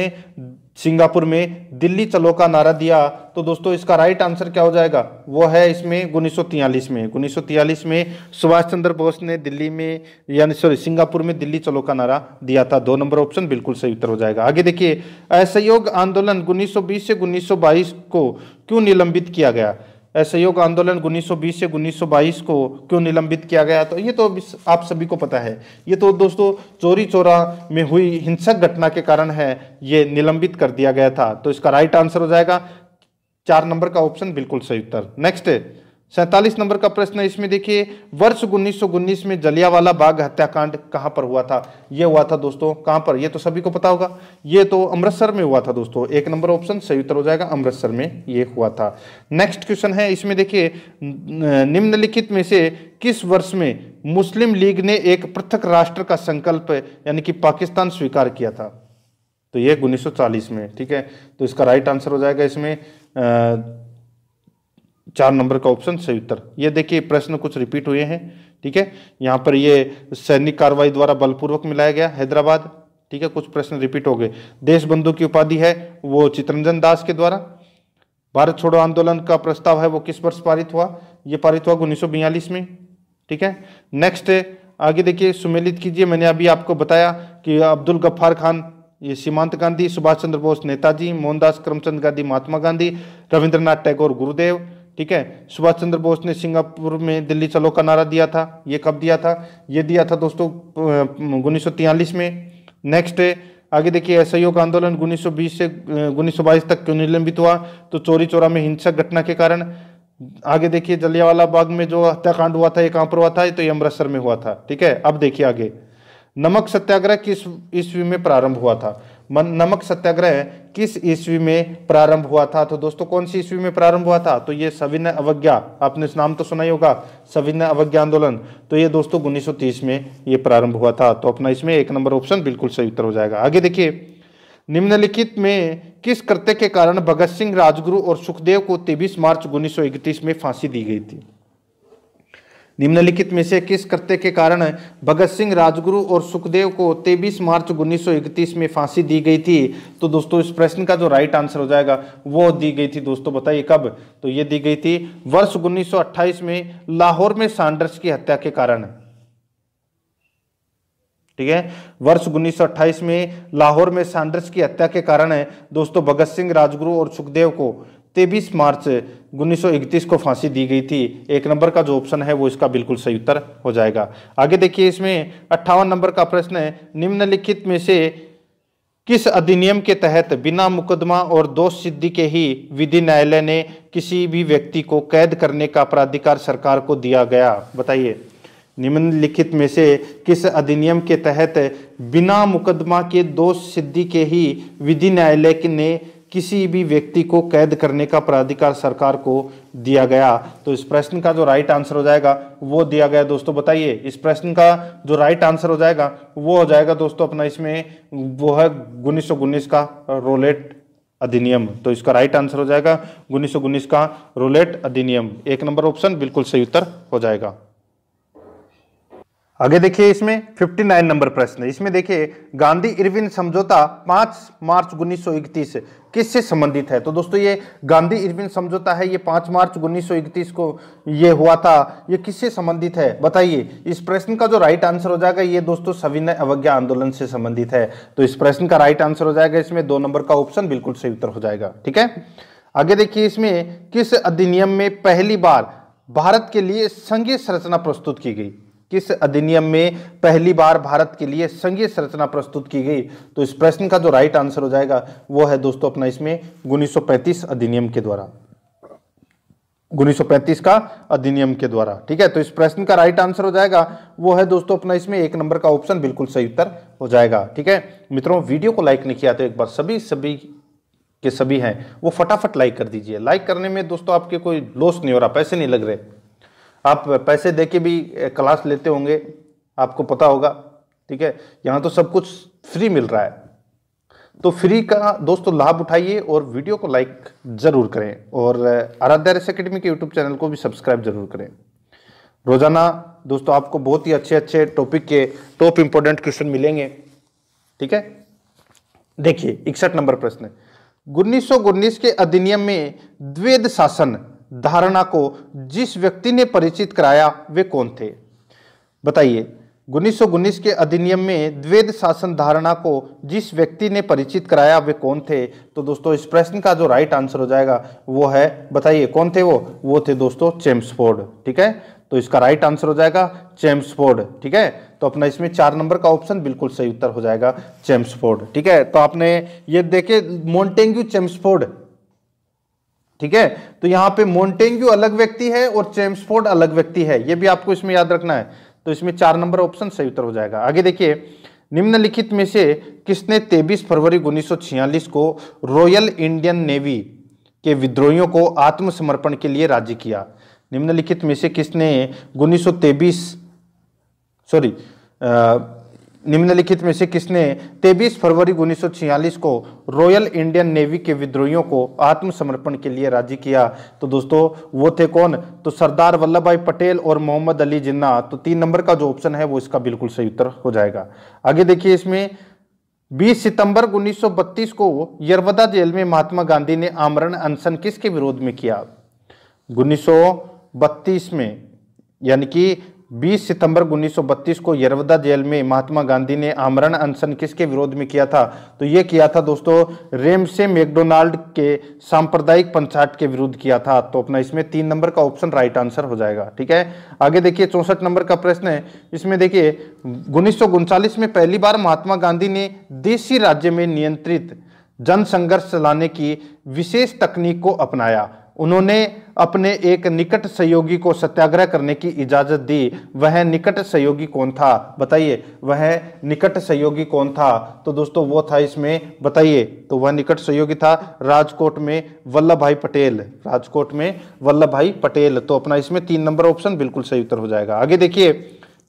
सिंगापुर में दिल्ली चलो का नारा दिया। तो दोस्तों इसका राइट आंसर क्या हो जाएगा? वो है इसमें 1943 में। 1943 में सुभाष चंद्र बोस ने दिल्ली में सिंगापुर में दिल्ली चलो का नारा दिया था। 2 नंबर ऑप्शन बिल्कुल सही उत्तर हो जाएगा। आगे देखिए, असहयोग आंदोलन 1920 से 1922 को क्यों निलंबित किया गया? असहयोग आंदोलन 1920 से 1922 को क्यों निलंबित किया गया? तो ये तो आप सभी को पता है, ये तो दोस्तों चोरी चौरा में हुई हिंसक घटना के कारण है ये निलंबित कर दिया गया था। तो इसका राइट आंसर हो जाएगा 4 नंबर का ऑप्शन बिल्कुल सही उत्तर। नेक्स्ट 47 नंबर का प्रश्न है, इसमें देखिए वर्ष 1919 में जलियांवाला बाग हत्याकांड कहां पर हुआ था? ये हुआ था दोस्तों कहां पर? ये तो सभी को पता होगा, ये तो अमृतसर में हुआ था दोस्तों। 1 नंबर ऑप्शन सही उत्तर हो जाएगा, अमृतसर में ये हुआ था। नेक्स्ट क्वेश्चन है, इसमें देखिए निम्नलिखित में से किस वर्ष में मुस्लिम लीग ने एक पृथक राष्ट्र का संकल्प यानी कि पाकिस्तान स्वीकार किया था? तो ये 1940 में। ठीक है, तो इसका राइट आंसर हो जाएगा इसमें 4 नंबर का ऑप्शन सही उत्तर। ये देखिए प्रश्न कुछ रिपीट हुए हैं। ठीक है, यहाँ पर ये सैनिक कार्रवाई द्वारा बलपूर्वक मिलाया गया हैदराबाद। ठीक है, कुछ प्रश्न रिपीट हो गए। देश बंधु की उपाधि है वो चित्तरंजन दास के द्वारा। भारत छोड़ो आंदोलन का प्रस्ताव है वो किस वर्ष पारित हुआ? ये पारित हुआ 1942 में। ठीक है, नेक्स्ट आगे देखिए, सुमेलित कीजिए। मैंने अभी आपको बताया कि अब्दुल गफ्फार खान ये सीमांत गांधी, सुभाष चंद्र बोस नेताजी, मोहनदास करमचंद गांधी महात्मा गांधी, रविंद्रनाथ टैगोर गुरुदेव। ठीक है, सुभाष चंद्र बोस ने सिंगापुर में दिल्ली चलो का नारा दिया था। ये कब दिया था? ये दिया था दोस्तों 1943 में। नेक्स्ट आगे देखिए, असहयोग आंदोलन 1920 से 1922 तक क्यों निलंबित हुआ? तो चोरी चोरा में हिंसक घटना के कारण। आगे देखिए, जलियांवाला बाग में जो हत्याकांड हुआ था ये कहां पर हुआ था? तो ये अमृतसर में हुआ था। ठीक है, अब देखिए आगे, नमक सत्याग्रह किस ईस्वी में प्रारंभ हुआ था? नमक सत्याग्रह किस ईस्वी में प्रारंभ हुआ था? तो दोस्तों कौन सी ईस्वी में प्रारंभ हुआ था? तो ये सविनय अवज्ञा, आपने इस नाम तो सुना ही होगा, सविनय अवज्ञा आंदोलन। तो ये दोस्तों 1930 में ये प्रारंभ हुआ था। तो अपना इसमें 1 नंबर ऑप्शन बिल्कुल सही उत्तर हो जाएगा। आगे देखिए, निम्नलिखित में किस कृत्य के कारण भगत सिंह, राजगुरु और सुखदेव को 23 मार्च 1931 में फांसी दी गई थी? निम्नलिखित में से किस कृत्य के कारण भगत सिंह, राजगुरु और सुखदेव को 23 मार्च 1931 में फांसी दी गई थी? तो दोस्तों इस प्रश्न का जो राइट आंसर हो जाएगा वो दी गई थी दोस्तों, बताइए कब? तो ये दी गई थी वर्ष 1928 में लाहौर में सैंडर्स की हत्या के कारण। ठीक है, वर्ष 1928 में लाहौर में सैंडर्स की हत्या के कारण दोस्तों भगत सिंह, राजगुरु और सुखदेव को 23 मार्च 1931 को फांसी दी गई थी। 1 नंबर का जो ऑप्शन है वो इसका बिल्कुल सही उत्तर हो जाएगा। आगे देखिए, इसमें 58 नंबर का प्रश्न है, निम्नलिखित में से किस अधिनियम के तहत बिना मुकदमा और दोष सिद्धि के ही विधि न्यायालय ने किसी भी व्यक्ति को कैद करने का प्राधिकार सरकार को दिया गया? बताइए, निम्नलिखित में से किस अधिनियम के तहत बिना मुकदमा के दोष सिद्धि के ही विधि न्यायालय ने किसी भी व्यक्ति को कैद करने का प्राधिकार सरकार को दिया गया? तो इस प्रश्न का जो राइट आंसर हो जाएगा वो दिया गया दोस्तों। बताइए इस प्रश्न का जो राइट आंसर हो जाएगा वो हो जाएगा दोस्तों अपना इसमें वो है 1919 का रोलेट अधिनियम। तो इसका राइट आंसर हो जाएगा 1919 का रोलेट अधिनियम। 1 नंबर ऑप्शन बिल्कुल सही उत्तर हो जाएगा। आगे देखिए इसमें 59 नंबर प्रश्न है। इसमें देखिए गांधी इरविन समझौता 5 मार्च 1931 किससे संबंधित है? तो दोस्तों ये गांधी इरविन समझौता है, ये 5 मार्च 1931 को ये हुआ था। ये किससे संबंधित है बताइए? इस प्रश्न का जो राइट आंसर हो जाएगा ये दोस्तों सविनय अवज्ञा आंदोलन से संबंधित है। तो इस प्रश्न का राइट आंसर हो जाएगा इसमें 2 नंबर का ऑप्शन बिल्कुल सही उत्तर हो जाएगा। ठीक है, आगे देखिए इसमें किस अधिनियम में पहली बार भारत के लिए संघीय संरचना प्रस्तुत की गई? किस अधिनियम में पहली बार भारत के लिए संघीय संरचना प्रस्तुत की गई? तो इस प्रश्न का जो राइट आंसर हो जाएगा वो है दोस्तों अपना इसमें 1935 अधिनियम के द्वारा, 1935 का अधिनियम के द्वारा। ठीक है, तो इस प्रश्न का राइट आंसर हो जाएगा वो है दोस्तों अपना इसमें 1 नंबर का ऑप्शन बिल्कुल सही उत्तर हो जाएगा। ठीक है मित्रों, वीडियो को लाइक नहीं किया तो एक बार सभी के सभी हैं वो फटाफट लाइक कर दीजिए। लाइक करने में दोस्तों आपके कोई लॉस नहीं हो रहा, पैसे नहीं लग रहे। आप पैसे देके भी क्लास लेते होंगे, आपको पता होगा। ठीक है, यहाँ तो सब कुछ फ्री मिल रहा है, तो फ्री का दोस्तों लाभ उठाइए और वीडियो को लाइक जरूर करें और आराध्या रेस एकेडमी के यूट्यूब चैनल को भी सब्सक्राइब जरूर करें। रोजाना दोस्तों आपको बहुत ही अच्छे अच्छे टॉपिक के टॉप इंपोर्टेंट क्वेश्चन मिलेंगे। ठीक है, देखिए 61 नंबर प्रश्न है। 1919 के अधिनियम में द्वैध शासन धारणा को जिस व्यक्ति ने परिचित कराया वे कौन थे? बताइए 1919 के अधिनियम में द्वैध शासन धारणा को जिस व्यक्ति ने परिचित कराया वे कौन थे? तो दोस्तों इस प्रश्न का जो राइट आंसर हो जाएगा वो है, बताइए कौन थे वो थे दोस्तों चेम्सफोर्ड। ठीक है, तो इसका राइट आंसर हो जाएगा चेम्सफोर्ड। ठीक है, तो अपना इसमें 4 नंबर का ऑप्शन बिल्कुल सही उत्तर हो जाएगा चेम्सफोर्ड। ठीक है, तो आपने ये देखे मोंटेग्यू चेम्सफोर्ड। ठीक है, तो यहां पे मोंटेग्यू अलग व्यक्ति है और चेम्सफोर्ड अलग व्यक्ति है, ये भी आपको इसमें याद रखना है। तो इसमें 4 नंबर ऑप्शन सही उत्तर हो जाएगा। आगे देखिए, निम्नलिखित में से किसने 23 फरवरी 1946 को रॉयल इंडियन नेवी के विद्रोहियों को आत्मसमर्पण के लिए राजी किया? निम्नलिखित में से किसने निम्नलिखित में से किसने 23 फरवरी 1946 को रॉयल इंडियन नेवी के विद्रोहियों को आत्मसमर्पण के लिए राजी किया? तो दोस्तों वो थे कौन? तो सरदार वल्लभ भाई पटेल और मोहम्मद अली जिन्ना। तो 3 नंबर का जो ऑप्शन है वो इसका बिल्कुल सही उत्तर हो जाएगा। आगे देखिए, इसमें 20 सितंबर 1932 को यरवदा जेल में महात्मा गांधी ने आमरण अनशन किसके विरोध में किया? 1932 में, यानी कि 20 सितंबर 1932 को यरवदा जेल में महात्मा गांधी ने आमरण अनशन किसके विरोध में किया था? तो ये किया था दोस्तों रेमसे मैकडोनाल्ड के सांप्रदायिक पंचायत के विरुद्ध किया था। तो अपना इसमें 3 नंबर का ऑप्शन राइट आंसर हो जाएगा। ठीक है, आगे देखिए 64 नंबर का प्रश्न है। इसमें देखिए 1939 में पहली बार महात्मा गांधी ने देशी राज्य में नियंत्रित जन संघर्ष चलाने की विशेष तकनीक को अपनाया। उन्होंने अपने एक निकट सहयोगी को सत्याग्रह करने की इजाजत दी। वह निकट सहयोगी कौन था? बताइए वह निकट सहयोगी कौन था? तो दोस्तों वो था इसमें, बताइए, तो वह निकट सहयोगी था राजकोट में वल्लभ भाई पटेल। राजकोट में वल्लभ भाई पटेल। तो अपना इसमें 3 नंबर ऑप्शन बिल्कुल सही उत्तर हो जाएगा। आगे देखिए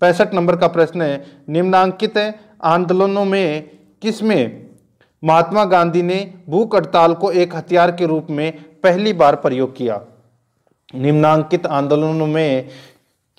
65 नंबर का प्रश्न है। निम्नांकित आंदोलनों में किसमें महात्मा गांधी ने भूख हड़ताल को एक हथियार के रूप में पहली बार प्रयोग किया? निम्नांकित आंदोलनों में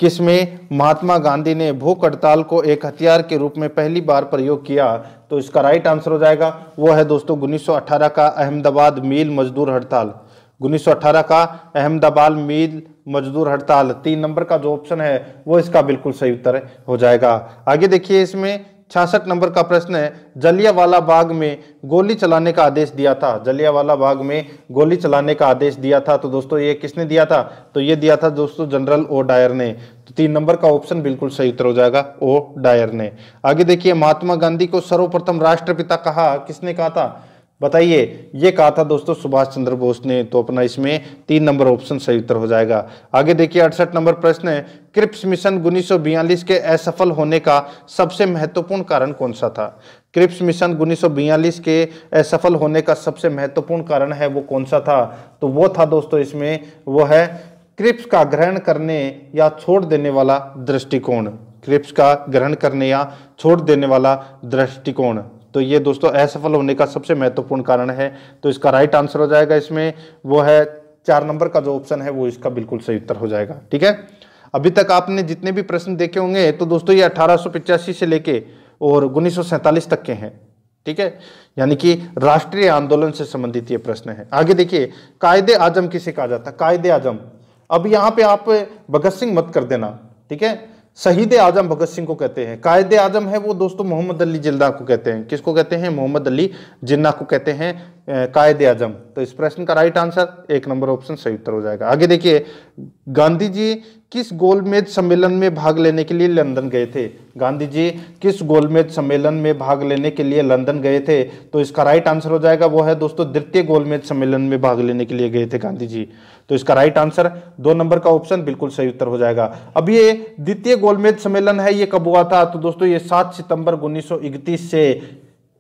किसमें महात्मा गांधी ने भूख हड़ताल को एक हथियार के रूप में पहली बार प्रयोग किया? तो इसका राइट आंसर हो जाएगा वो है दोस्तों 1918 का अहमदाबाद मिल मजदूर हड़ताल। 1918 का अहमदाबाद मिल मजदूर हड़ताल। 3 नंबर का जो ऑप्शन है वो इसका बिल्कुल सही उत्तर हो जाएगा। आगे देखिए, इसमें 66 नंबर का प्रश्न है। जलियांवाला बाग में गोली चलाने का आदेश दिया था। जलियांवाला बाग में गोली चलाने का आदेश दिया था। तो दोस्तों ये किसने दिया था? तो ये दिया था दोस्तों जनरल ओ डायर ने। तो 3 नंबर का ऑप्शन बिल्कुल सही उत्तर हो जाएगा, ओ डायर ने। आगे देखिए, महात्मा गांधी को सर्वप्रथम राष्ट्रपिता कहा किसने कहा था? बताइए, ये कहा था दोस्तों सुभाष चंद्र बोस ने। तो अपना इसमें 3 नंबर ऑप्शन सही उत्तर हो जाएगा। आगे देखिए 68 नंबर प्रश्न है, क्रिप्स मिशन 1942 के असफल होने का सबसे महत्वपूर्ण कारण कौन सा था? क्रिप्स मिशन 1942 के असफल होने का सबसे महत्वपूर्ण कारण है वो कौन सा था? तो वो था दोस्तों इसमें, वो है क्रिप्स का ग्रहण करने या छोड़ देने वाला दृष्टिकोण। क्रिप्स का ग्रहण करने या छोड़ देने वाला दृष्टिकोण, तो ये दोस्तों असफल होने का सबसे महत्वपूर्ण कारण है। तो इसका राइट आंसर हो जाएगा इसमें, वो है 4 नंबर का जो ऑप्शन है वो इसका बिल्कुल सही उत्तर हो जाएगा। ठीक है, अभी तक आपने जितने भी प्रश्न देखे होंगे तो दोस्तों ये 1885 से लेके और 1947 तक के हैं। ठीक है, यानी कि राष्ट्रीय आंदोलन से संबंधित ये प्रश्न है। आगे देखिए, कायदे आजम किसे कहा जाता है? कायदे आजम, अब यहाँ पे आप भगत सिंह मत कर देना। ठीक है, शहीद आजम भगत सिंह को कहते हैं। कायदे आजम है वो दोस्तों मोहम्मद अली जिन्ना को कहते हैं। किसको कहते हैं? मोहम्मद अली जिन्ना को कहते हैं कायदे आजम। तो इस प्रश्न का राइट आंसर 1 नंबर ऑप्शन सही उत्तर हो जाएगा। आगे देखिए, गांधी जी किस गोलमेज सम्मेलन में भाग लेने के लिए लंदन गए थे? गांधी जी किस गोलमेज सम्मेलन में भाग लेने के लिए लंदन गए थे? तो इसका राइट आंसर हो जाएगा, वो है दोस्तों द्वितीय गोलमेज सम्मेलन में भाग लेने के लिए गए थे गांधी जी। तो इसका राइट आंसर 2 नंबर का ऑप्शन बिल्कुल सही उत्तर हो जाएगा। अब ये द्वितीय गोलमेज सम्मेलन है, ये कब हुआ था? तो दोस्तों ये 7 सितंबर 1931 से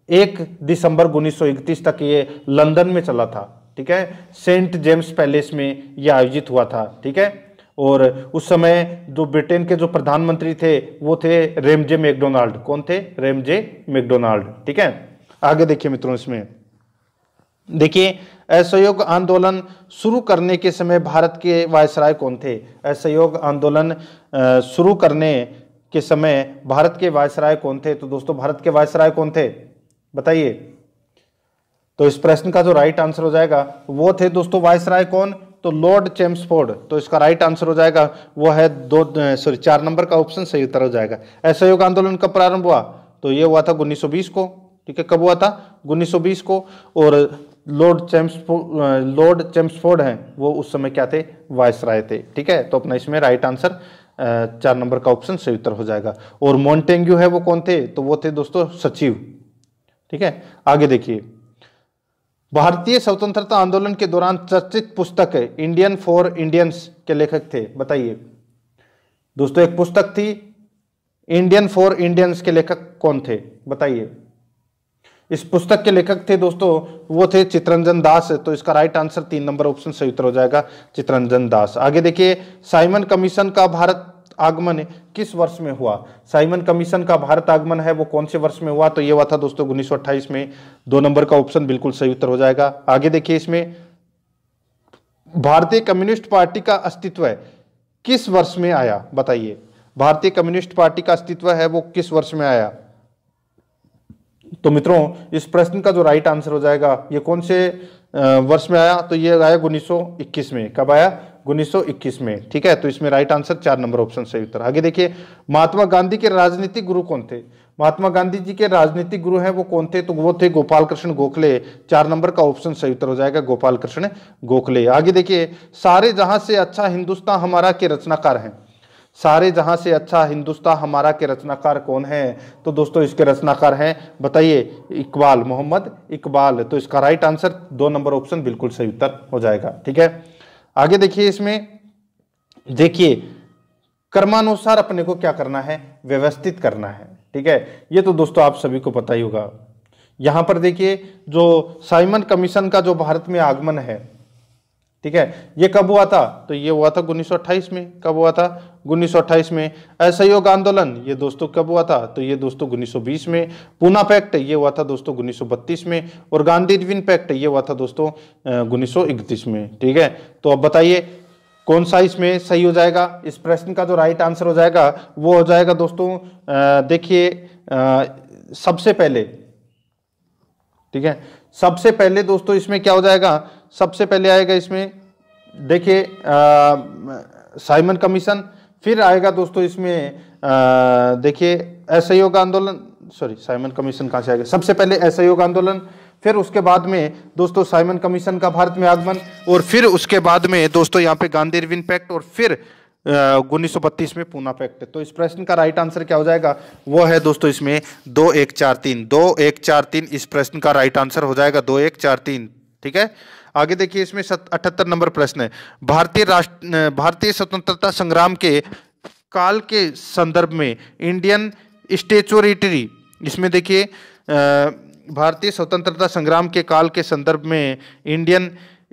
1 दिसंबर 1931 तक ये लंदन में चला था। ठीक है, सेंट जेम्स पैलेस में यह आयोजित हुआ था। ठीक है, और उस समय जो ब्रिटेन के जो प्रधानमंत्री थे वो थे रेमजे मैकडोनाल्ड। कौन थे? Ramsay MacDonald. ठीक है, आगे देखिए मित्रों, इसमें देखिए असहयोग आंदोलन शुरू करने के समय भारत के वायसराय कौन थे? असहयोग आंदोलन शुरू करने के समय भारत के वायसराय कौन थे? तो दोस्तों भारत के वायसराय कौन थे बताइए? तो इस प्रश्न का जो राइट आंसर हो जाएगा वो थे दोस्तों वायसराय कौन? तो लॉर्ड चैम्सफोर्ड। तो इसका राइट आंसर हो जाएगा वो है 4 नंबर का ऑप्शन सही उत्तर हो जाएगा। असहयोग आंदोलन कब प्रारंभ हुआ? तो ये हुआ था 1920 को। ठीक है, कब हुआ था? 1920 को। और लॉर्ड चैम्सफोर्ड हैं वो उस समय क्या थे? वायसराय थे। ठीक है, तो अपना इसमें राइट आंसर 4 नंबर का ऑप्शन सही उत्तर हो जाएगा। और मॉन्टेग्यू है वो कौन थे? तो वो थे दोस्तों सचिव। ठीक है, आगे देखिए, भारतीय स्वतंत्रता आंदोलन के दौरान चर्चित पुस्तक इंडियन फॉर इंडियंस के लेखक थे? बताइए दोस्तों, एक पुस्तक थी इंडियन फॉर इंडियंस के लेखक कौन थे? बताइए। इस पुस्तक के लेखक थे दोस्तों वो थे चित्तरंजन दास। तो इसका राइट आंसर 3 नंबर ऑप्शन सही उत्तर हो जाएगा, चित्तरंजन दास। आगे देखिए, साइमन कमीशन का भारत आगमन किस वर्ष में हुआ? साइमन कमीशन का भारत आगमन है वो कौन से वर्ष में हुआ? तो ये हुआ था दोस्तों 1928 में। 2 नंबर का ऑप्शन बिल्कुल सही उत्तर हो जाएगा। आगे देखिए, इसमें भारतीय कम्युनिस्ट पार्टी का अस्तित्व किस वर्ष में आया? बताइए, भारतीय कम्युनिस्ट पार्टी का अस्तित्व है वो किस वर्ष में आया? तो मित्रों इस प्रश्न का जो राइट आंसर हो जाएगा ये कौन से वर्ष में आया? तो ये आया 1921 में। कब आया? 1921 में। ठीक है, तो इसमें राइट आंसर 4 नंबर ऑप्शन सही उत्तर। आगे देखिए, महात्मा गांधी के राजनीतिक गुरु कौन थे? महात्मा गांधी जी के राजनीतिक गुरु हैं वो कौन थे? तो वो थे गोपाल कृष्ण गोखले। 4 नंबर का ऑप्शन सही उत्तर हो जाएगा, गोपाल कृष्ण गोखले। आगे देखिए, सारे जहां से अच्छा हिंदुस्तान हमारा के रचनाकार हैं। सारे जहां से अच्छा हिंदुस्तान हमारा के रचनाकार कौन है? तो दोस्तों इसके रचनाकार हैं बताइए, इकबाल, मोहम्मद इकबाल। तो इसका राइट आंसर 2 नंबर ऑप्शन बिल्कुल सही उत्तर हो जाएगा। ठीक है, आगे देखिए, इसमें देखिए क्रमानुसार अपने को क्या करना है? व्यवस्थित करना है। ठीक है, ये तो दोस्तों आप सभी को पता ही होगा। यहां पर देखिए, जो साइमन कमीशन का जो भारत में आगमन है, ठीक है, ये कब हुआ था? तो ये हुआ था 1928 में। कब हुआ था? 1928 में। असहयोग आंदोलन ये दोस्तों कब हुआ था? तो ये दोस्तों 1920 में। पूना पैक्ट ये हुआ था दोस्तों 1932 में। और गांधी इरविन पैक्ट ये हुआ था दोस्तों 1931 में। ठीक है, तो अब बताइए कौन सा इसमें सही हो जाएगा? इस प्रश्न का जो राइट आंसर हो जाएगा वो हो जाएगा दोस्तों, देखिए सबसे पहले, ठीक है, सबसे पहले दोस्तों इसमें क्या हो जाएगा? सबसे पहले आएगा इसमें देखिए साइमन कमीशन, फिर आएगा दोस्तों इसमें देखिए असहयोग आंदोलन, सॉरी साइमन कमीशन कहाँ से आएगा? सबसे पहले असहयोग आंदोलन, फिर उसके बाद में दोस्तों साइमन कमीशन का भारत में आगमन, और फिर उसके बाद में दोस्तों यहाँ पे गांधी इरविन पैक्ट, और फिर 1932 में पूना पैक्ट। तो इस प्रश्न का राइट आंसर क्या हो जाएगा, वो है दोस्तों इसमें 2143 इस प्रश्न का राइट आंसर हो जाएगा 2143। ठीक है, आगे देखिए इसमें 78 नंबर प्रश्न है। भारतीय स्वतंत्रता संग्राम के काल के संदर्भ में इंडियन स्टैट्यूटरी, इसमें देखिए भारतीय स्वतंत्रता संग्राम के काल के संदर्भ में इंडियन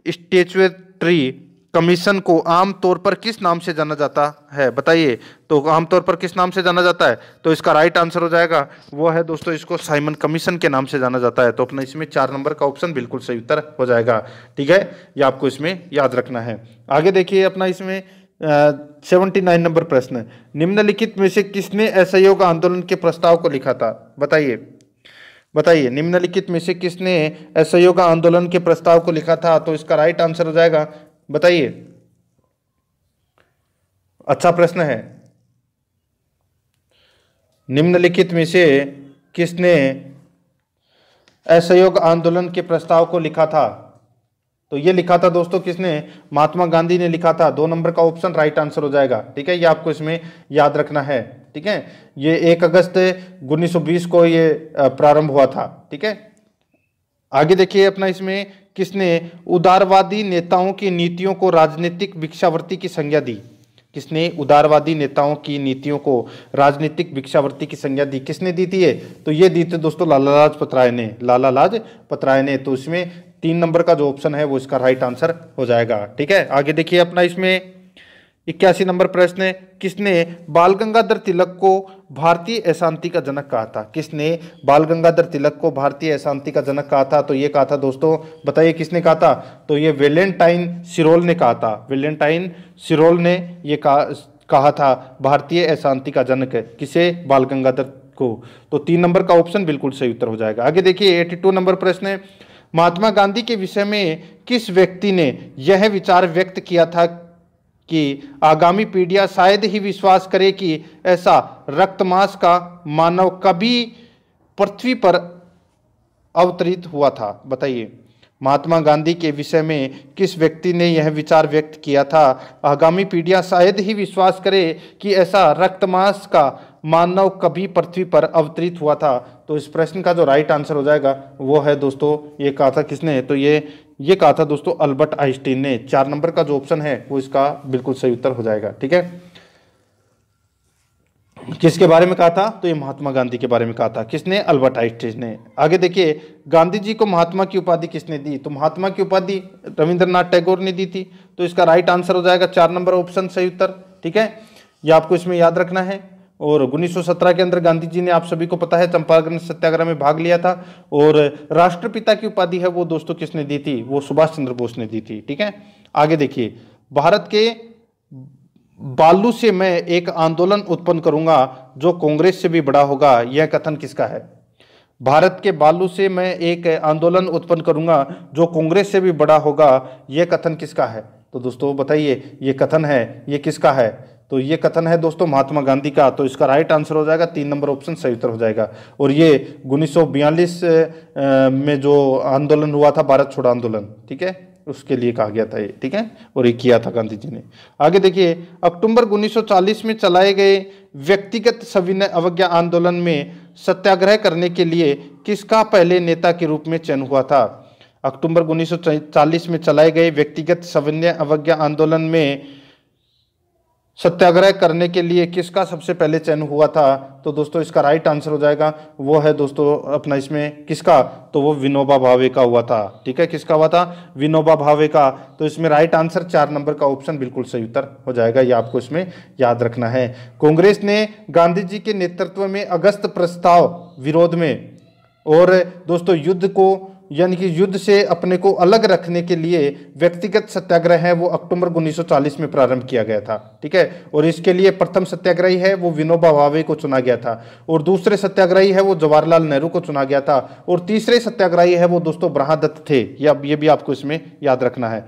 स्टैट्यूटरी कमीशन को आमतौर पर किस नाम से जाना जाता है, बताइए। तो आमतौर पर किस नाम से जाना जाता है, तो इसका राइट आंसर हो जाएगा वो है दोस्तों, इसको साइमन कमीशन के नाम से जाना जाता है। तो अपना इसमें 4 नंबर का ऑप्शन बिल्कुल सही उत्तर हो जाएगा। ठीक है, ये आपको इसमें याद रखना है। आगे देखिए अपना इसमें 79 नंबर प्रश्न है। निम्नलिखित में से किसने असहयोग आंदोलन के प्रस्ताव को लिखा था, बताइए निम्नलिखित में से किसने असहयोग आंदोलन के प्रस्ताव को लिखा था। तो इसका राइट आंसर हो जाएगा, बताइए। अच्छा प्रश्न है। निम्नलिखित में से किसने असहयोग आंदोलन के प्रस्ताव को लिखा था, तो ये लिखा था दोस्तों किसने, महात्मा गांधी ने लिखा था। 2 नंबर का ऑप्शन राइट आंसर हो जाएगा। ठीक है, ये आपको इसमें याद रखना है। ठीक है, ये 1 अगस्त 1920 को ये प्रारंभ हुआ था। ठीक है, आगे देखिए अपना इसमें किसने उदारवादी नेताओं की नीतियों को राजनीतिक भिक्षावृत्ति की संज्ञा दी, किसने उदारवादी नेताओं की नीतियों को राजनीतिक भिक्षावृत्ति की संज्ञा दी, किसने दी थी ये, तो ये दी थी दोस्तों लाला लाजपत राय ने। तो इसमें 3 नंबर का जो ऑप्शन है वो इसका राइट आंसर हो जाएगा। ठीक है, आगे देखिए अपना इसमें 81 नंबर प्रश्न है। किसने बाल गंगाधर तिलक को भारतीय अशांति का जनक कहा था, किसने बाल गंगाधर तिलक को भारतीय अशांति का जनक कहा था, तो ये कहा था दोस्तों, बताइए किसने कहा था, तो ये वेलेंटाइन सिरोल ने कहा था। वेलेंटाइन सिरोल ने ये कहा था भारतीय अशांति का जनक, किसे, बाल गंगाधर को। तो 3 नंबर का ऑप्शन बिल्कुल सही उत्तर हो जाएगा। आगे देखिए 82 नंबर प्रश्न है। महात्मा गांधी के विषय में किस व्यक्ति ने यह विचार व्यक्त किया था कि आगामी पीढ़ियां शायद ही विश्वास करे कि ऐसा रक्तमांस का मानव कभी पृथ्वी पर अवतरित हुआ था, बताइए। महात्मा गांधी के विषय में किस व्यक्ति ने यह विचार व्यक्त किया था, आगामी पीढ़ियां शायद ही विश्वास करे कि ऐसा रक्तमांस का मानव कभी पृथ्वी पर अवतरित हुआ था। तो इस प्रश्न का जो राइट आंसर हो जाएगा वो है दोस्तों, ये कहा था किसने, तो ये कहा था दोस्तों अल्बर्ट आइंस्टीन ने। 4 नंबर का जो ऑप्शन है वो इसका बिल्कुल सही उत्तर हो जाएगा। ठीक है, किसके बारे में कहा था, तो ये महात्मा गांधी के बारे में कहा था, किसने, अल्बर्ट आइंस्टीन ने। आगे देखिए गांधी जी को महात्मा की उपाधि किसने दी, तो महात्मा की उपाधि रविंद्रनाथ टैगोर ने दी थी। तो इसका राइट आंसर हो जाएगा 4 नंबर ऑप्शन सही उत्तर। ठीक है, ये आपको इसमें याद रखना है। और 1917 के अंदर गांधी जी ने, आप सभी को पता है, चंपारण सत्याग्रह में भाग लिया था। और राष्ट्रपिता की उपाधि है वो दोस्तों किसने दी थी, वो सुभाष चंद्र बोस ने दी थी। ठीक है, आगे देखिए भारत के बालू से मैं एक आंदोलन उत्पन्न करूंगा जो कांग्रेस से भी बड़ा होगा, यह कथन किसका है। भारत के बालू से मैं एक आंदोलन उत्पन्न करूंगा जो कांग्रेस से भी बड़ा होगा, यह कथन किसका है, तो दोस्तों बताइए ये कथन है, ये किसका है, तो ये कथन है दोस्तों महात्मा गांधी का। तो इसका राइट आंसर हो जाएगा 3 नंबर ऑप्शन सही उत्तर हो जाएगा। और ये 1942 में जो आंदोलन हुआ था, भारत छोड़ो आंदोलन, ठीक है, उसके लिए कहा गया था ये। ठीक है, और ये किया था गांधी जी ने। आगे देखिए अक्टूबर 1940 में चलाए गए व्यक्तिगत सविनय अवज्ञा आंदोलन में सत्याग्रह करने के लिए किसका पहले नेता के रूप में चयन हुआ था। अक्टूबर 1940 में चलाए गए व्यक्तिगत सविनय अवज्ञा आंदोलन में सत्याग्रह करने के लिए किसका सबसे पहले चयन हुआ था, तो दोस्तों इसका राइट आंसर हो जाएगा वो है दोस्तों अपना इसमें किसका, तो वो विनोबा भावे का हुआ था। ठीक है, किसका हुआ था, विनोबा भावे का। तो इसमें राइट आंसर 4 नंबर का ऑप्शन बिल्कुल सही उत्तर हो जाएगा, ये आपको इसमें याद रखना है। कांग्रेस ने गांधी जी के नेतृत्व में अगस्त प्रस्ताव विरोध में और दोस्तों युद्ध को, यानी कि युद्ध से अपने को अलग रखने के लिए व्यक्तिगत सत्याग्रह है वो अक्टूबर 1940 में प्रारंभ किया गया था। ठीक है, और इसके लिए प्रथम सत्याग्रही है वो विनोबा भावे को चुना गया था, और दूसरे सत्याग्रही है वो जवाहरलाल नेहरू को चुना गया था, और तीसरे सत्याग्रही है वो दोस्तों ब्रह्मदत्त थे। ये भी आपको इसमें याद रखना है।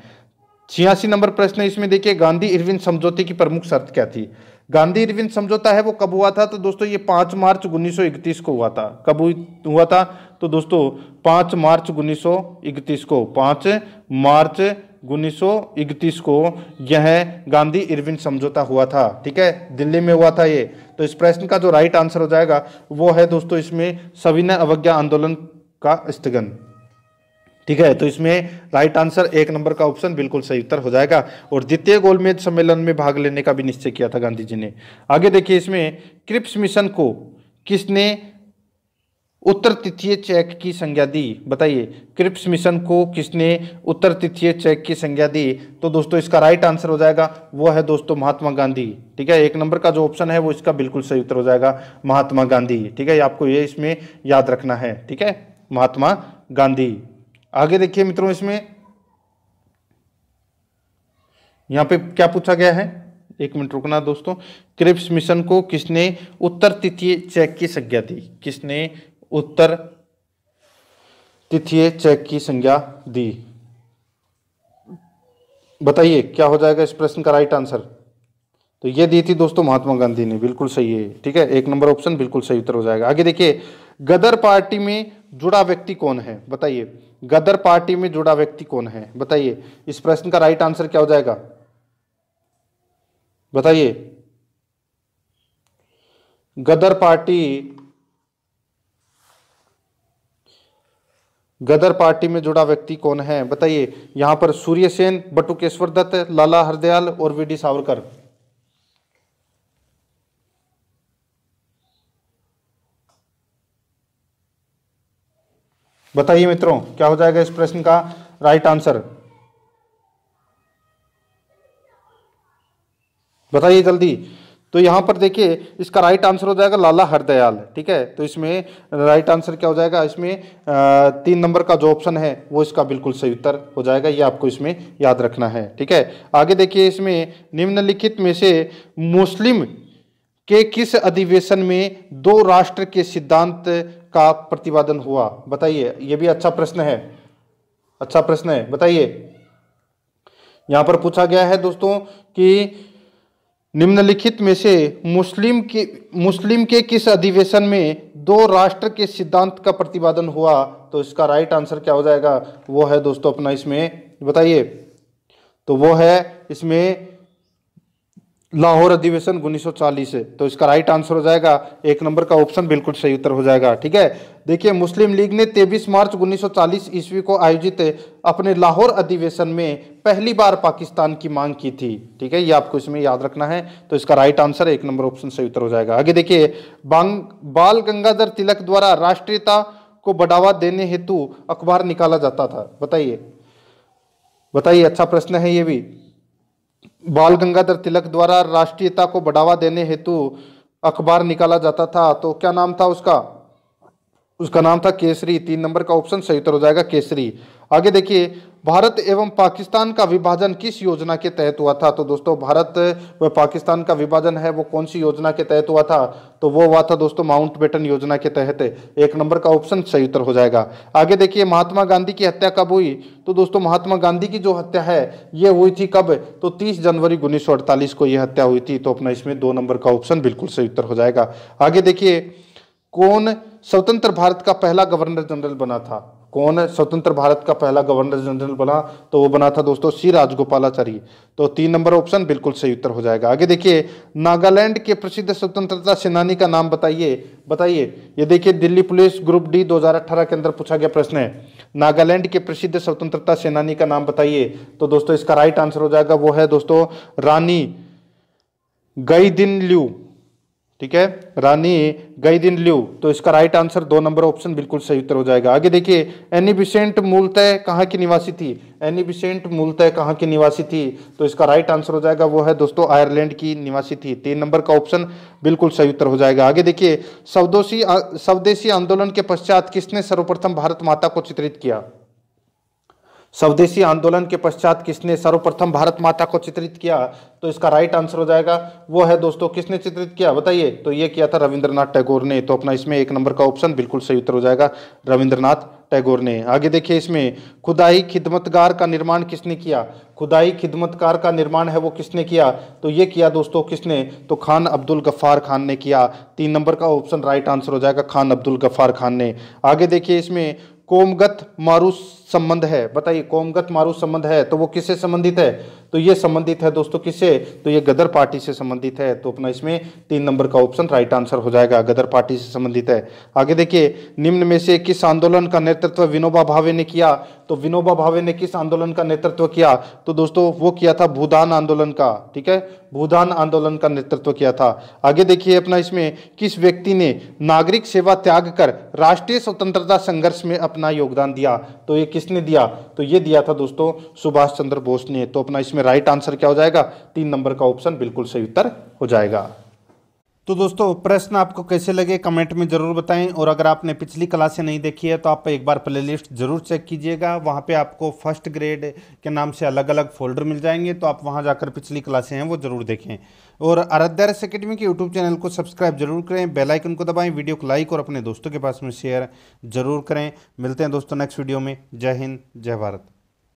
86 नंबर प्रश्न है, इसमें देखिए गांधी इरविन समझौते की प्रमुख शर्त क्या थी। गांधी इरविन समझौता है वो कब हुआ था, तो दोस्तों ये 5 मार्च 1931 को हुआ था। कब हुआ था, तो दोस्तों 5 मार्च 1931 को, 5 मार्च 1931 को यह गांधी इरविन समझौता हुआ था। ठीक है, दिल्ली में हुआ था ये। तो इस प्रश्न का जो राइट आंसर हो जाएगा वो है दोस्तों इसमें सविनय अवज्ञा आंदोलन का स्थगन। ठीक है, तो इसमें राइट आंसर 1 नंबर का ऑप्शन बिल्कुल सही उत्तर हो जाएगा। और द्वितीय गोलमेज सम्मेलन में भाग लेने का भी निश्चय किया था गांधी जी ने। आगे देखिए, इसमें क्रिप्स मिशन को किसने उत्तर तिथीय चेक की संज्ञा दी? बताइए, क्रिप्स मिशन को किसने उत्तर तिथीय चेक की संज्ञा दी? तो दोस्तों इसका राइट आंसर हो जाएगा वो है दोस्तों महात्मा गांधी। ठीक है, 1 नंबर का जो ऑप्शन है वो इसका बिल्कुल सही उत्तर हो जाएगा महात्मा गांधी। ठीक है, आपको ये इसमें याद रखना है। ठीक है, महात्मा गांधी। आगे देखिए मित्रों, इसमें यहां पे क्या पूछा गया है, 1 मिनट रुकना दोस्तों। क्रिप्स मिशन को किसने उत्तर तिथीय चेक की संज्ञा दी? किसने उत्तर तिथीय चेक की संज्ञा दी? बताइए क्या हो जाएगा इस प्रश्न का राइट आंसर? तो ये दी थी दोस्तों महात्मा गांधी ने, बिल्कुल सही है। ठीक है, 1 नंबर ऑप्शन बिल्कुल सही उत्तर हो जाएगा। आगे देखिए, गदर पार्टी में जुड़ा व्यक्ति कौन है? बताइए, गदर पार्टी में जुड़ा व्यक्ति कौन है? बताइए, इस प्रश्न का राइट आंसर क्या हो जाएगा? बताइए, गदर पार्टी में जुड़ा व्यक्ति कौन है? बताइए, यहां पर सूर्य सेन, बटुकेश्वर दत्त, लाला हरदयाल और वीडी सावरकर। बताइए मित्रों क्या हो जाएगा इस प्रश्न का राइट आंसर? बताइए जल्दी। तो यहां पर देखिए इसका राइट आंसर हो जाएगा लाला हरदयाल। ठीक है, तो इसमें राइट आंसर क्या हो जाएगा? इसमें 3 नंबर का जो ऑप्शन है वो इसका बिल्कुल सही उत्तर हो जाएगा। ये आपको इसमें याद रखना है। ठीक है, आगे देखिए, इसमें निम्नलिखित में से मुस्लिम के किस अधिवेशन में 2 राष्ट्र के सिद्धांत का प्रतिपादन हुआ? बताइए, ये भी अच्छा प्रश्न है, अच्छा प्रश्न है। बताइए, यहां पर पूछा गया है दोस्तों कि निम्नलिखित में से मुस्लिम के किस अधिवेशन में 2 राष्ट्र के सिद्धांत का प्रतिपादन हुआ? तो इसका राइट आंसर क्या हो जाएगा? वो है दोस्तों अपना इसमें, बताइए, तो वो है इसमें लाहौर अधिवेशन 1940 है। तो इसका राइट आंसर हो जाएगा 1 नंबर का ऑप्शन बिल्कुल सही उत्तर हो जाएगा। ठीक है, देखिए, मुस्लिम लीग ने 23 मार्च 1940 ईस्वी को आयोजित अपने लाहौर अधिवेशन में पहली बार पाकिस्तान की मांग की थी। ठीक है, ये आपको इसमें याद रखना है। तो इसका राइट आंसर 1 नंबर ऑप्शन सही उत्तर हो जाएगा। आगे देखिए, बाल गंगाधर तिलक द्वारा राष्ट्रीयता को बढ़ावा देने हेतु अखबार निकाला जाता था। बताइए, बताइए, अच्छा प्रश्न है ये भी। बाल गंगाधर तिलक द्वारा राष्ट्रीयता को बढ़ावा देने हेतु अखबार निकाला जाता था, तो क्या नाम था उसका? उसका नाम था केसरी। 3 नंबर का ऑप्शन सही उत्तर हो जाएगा केसरी। आगे देखिए, भारत एवं पाकिस्तान का विभाजन किस योजना के तहत हुआ था? तो दोस्तों भारत व पाकिस्तान का विभाजन है वो कौन सी योजना के तहत हुआ था? तो वो हुआ था दोस्तों माउंटबेटन योजना के तहत। 1 नंबर का ऑप्शन सही उत्तर हो जाएगा। आगे देखिए, महात्मा गांधी की हत्या कब हुई? तो दोस्तों महात्मा गांधी की जो हत्या है ये हुई थी कब? तो 30 जनवरी 1948 को यह हत्या हुई थी। तो अपना इसमें 2 नंबर का ऑप्शन बिल्कुल सही उत्तर हो जाएगा। आगे देखिए, कौन स्वतंत्र भारत का पहला गवर्नर जनरल बना था? कौन स्वतंत्र भारत का पहला गवर्नर जनरल बना? तो वो बना था दोस्तों सी राजगोपालाचारी। तो 3 नंबर ऑप्शन बिल्कुल सही उत्तर हो जाएगा। आगे देखिए, नागालैंड के प्रसिद्ध स्वतंत्रता सेनानी का नाम बताइए। बताइए, ये देखिए दिल्ली पुलिस ग्रुप डी 2018 के अंदर पूछा गया प्रश्न है। नागालैंड के प्रसिद्ध स्वतंत्रता सेनानी का नाम बताइए। तो दोस्तों इसका राइट आंसर हो जाएगा वो है दोस्तों रानी गईदिनल्यू। ठीक है, रानी गईदिनल्यू। तो इसका राइट आंसर 2 नंबर ऑप्शन बिल्कुल सही उत्तर हो जाएगा। आगे देखिए, एनी बिसेंट मूलतः कहाँ की निवासी थी? एनी बिसेंट मूलतः कहाँ की निवासी थी? तो इसका राइट आंसर हो जाएगा वो है दोस्तों आयरलैंड की निवासी थी। 3 नंबर का ऑप्शन बिल्कुल सही उत्तर हो जाएगा। आगे देखिए, स्वदेशी आंदोलन के पश्चात किसने सर्वप्रथम भारत माता को चित्रित किया? स्वदेशी आंदोलन के पश्चात किसने सर्वप्रथम भारत माता को चित्रित किया? तो इसका राइट आंसर हो जाएगा वो है दोस्तों किसने चित्रित किया? बताइए। तो ये किया था रविंद्रनाथ टैगोर ने। तो अपना इसमें 1 नंबर का ऑप्शन बिल्कुल सही उत्तर हो जाएगा रविंद्रनाथ टैगोर ने। आगे देखिए, इसमें खुदाई खिदमतगार का निर्माण किसने किया? खुदाई खिदमतगार का निर्माण है वो किसने किया? तो ये किया दोस्तों किसने? तो खान अब्दुल गफ्फार खान ने किया। 3 नंबर का ऑप्शन राइट आंसर हो जाएगा खान अब्दुल गफ्फार खान ने। आगे देखिए, इसमें कोमगत मारू संबंध है। बताइए, कोमगत मारू संबंध है तो वो किससे संबंधित है? तो ये संबंधित है दोस्तों किससे? तो ये गदर पार्टी से संबंधित है। तो अपना इसमें 3 नंबर का ऑप्शन राइट आंसर हो जाएगा, गदर पार्टी से संबंधित है। आगे देखिए, निम्न में से किस आंदोलन का नेतृत्व विनोबा भावे ने किया? तो विनोबा भावे ने किस आंदोलन का नेतृत्व किया? तो दोस्तों वो किया था भूदान आंदोलन का। ठीक है, भूदान आंदोलन का नेतृत्व किया था। आगे देखिए अपना इसमें, किस व्यक्ति ने नागरिक सेवा त्याग कर राष्ट्रीय स्वतंत्रता संघर्ष में अपना योगदान दिया? तो ये किसने दिया? तो ये दिया था दोस्तों सुभाष चंद्र बोस ने। तो अपना इसमें राइट आंसर क्या हो जाएगा? 3 नंबर का ऑप्शन बिल्कुल सही उत्तर हो जाएगा। तो दोस्तों प्रश्न आपको कैसे लगे कमेंट में ज़रूर बताएं, और अगर आपने पिछली क्लासें नहीं देखी है तो आप एक बार प्लेलिस्ट ज़रूर चेक कीजिएगा। वहाँ पे आपको फर्स्ट ग्रेड के नाम से अलग अलग फोल्डर मिल जाएंगे, तो आप वहाँ जाकर पिछली क्लासें हैं वो ज़रूर देखें। और आराध्या रस एकेडमी के यूट्यूब चैनल को सब्सक्राइब जरूर करें, बेल आइकन को दबाएं, वीडियो को लाइक और अपने दोस्तों के पास में शेयर जरूर करें। मिलते हैं दोस्तों नेक्स्ट वीडियो में। जय हिंद, जय भारत।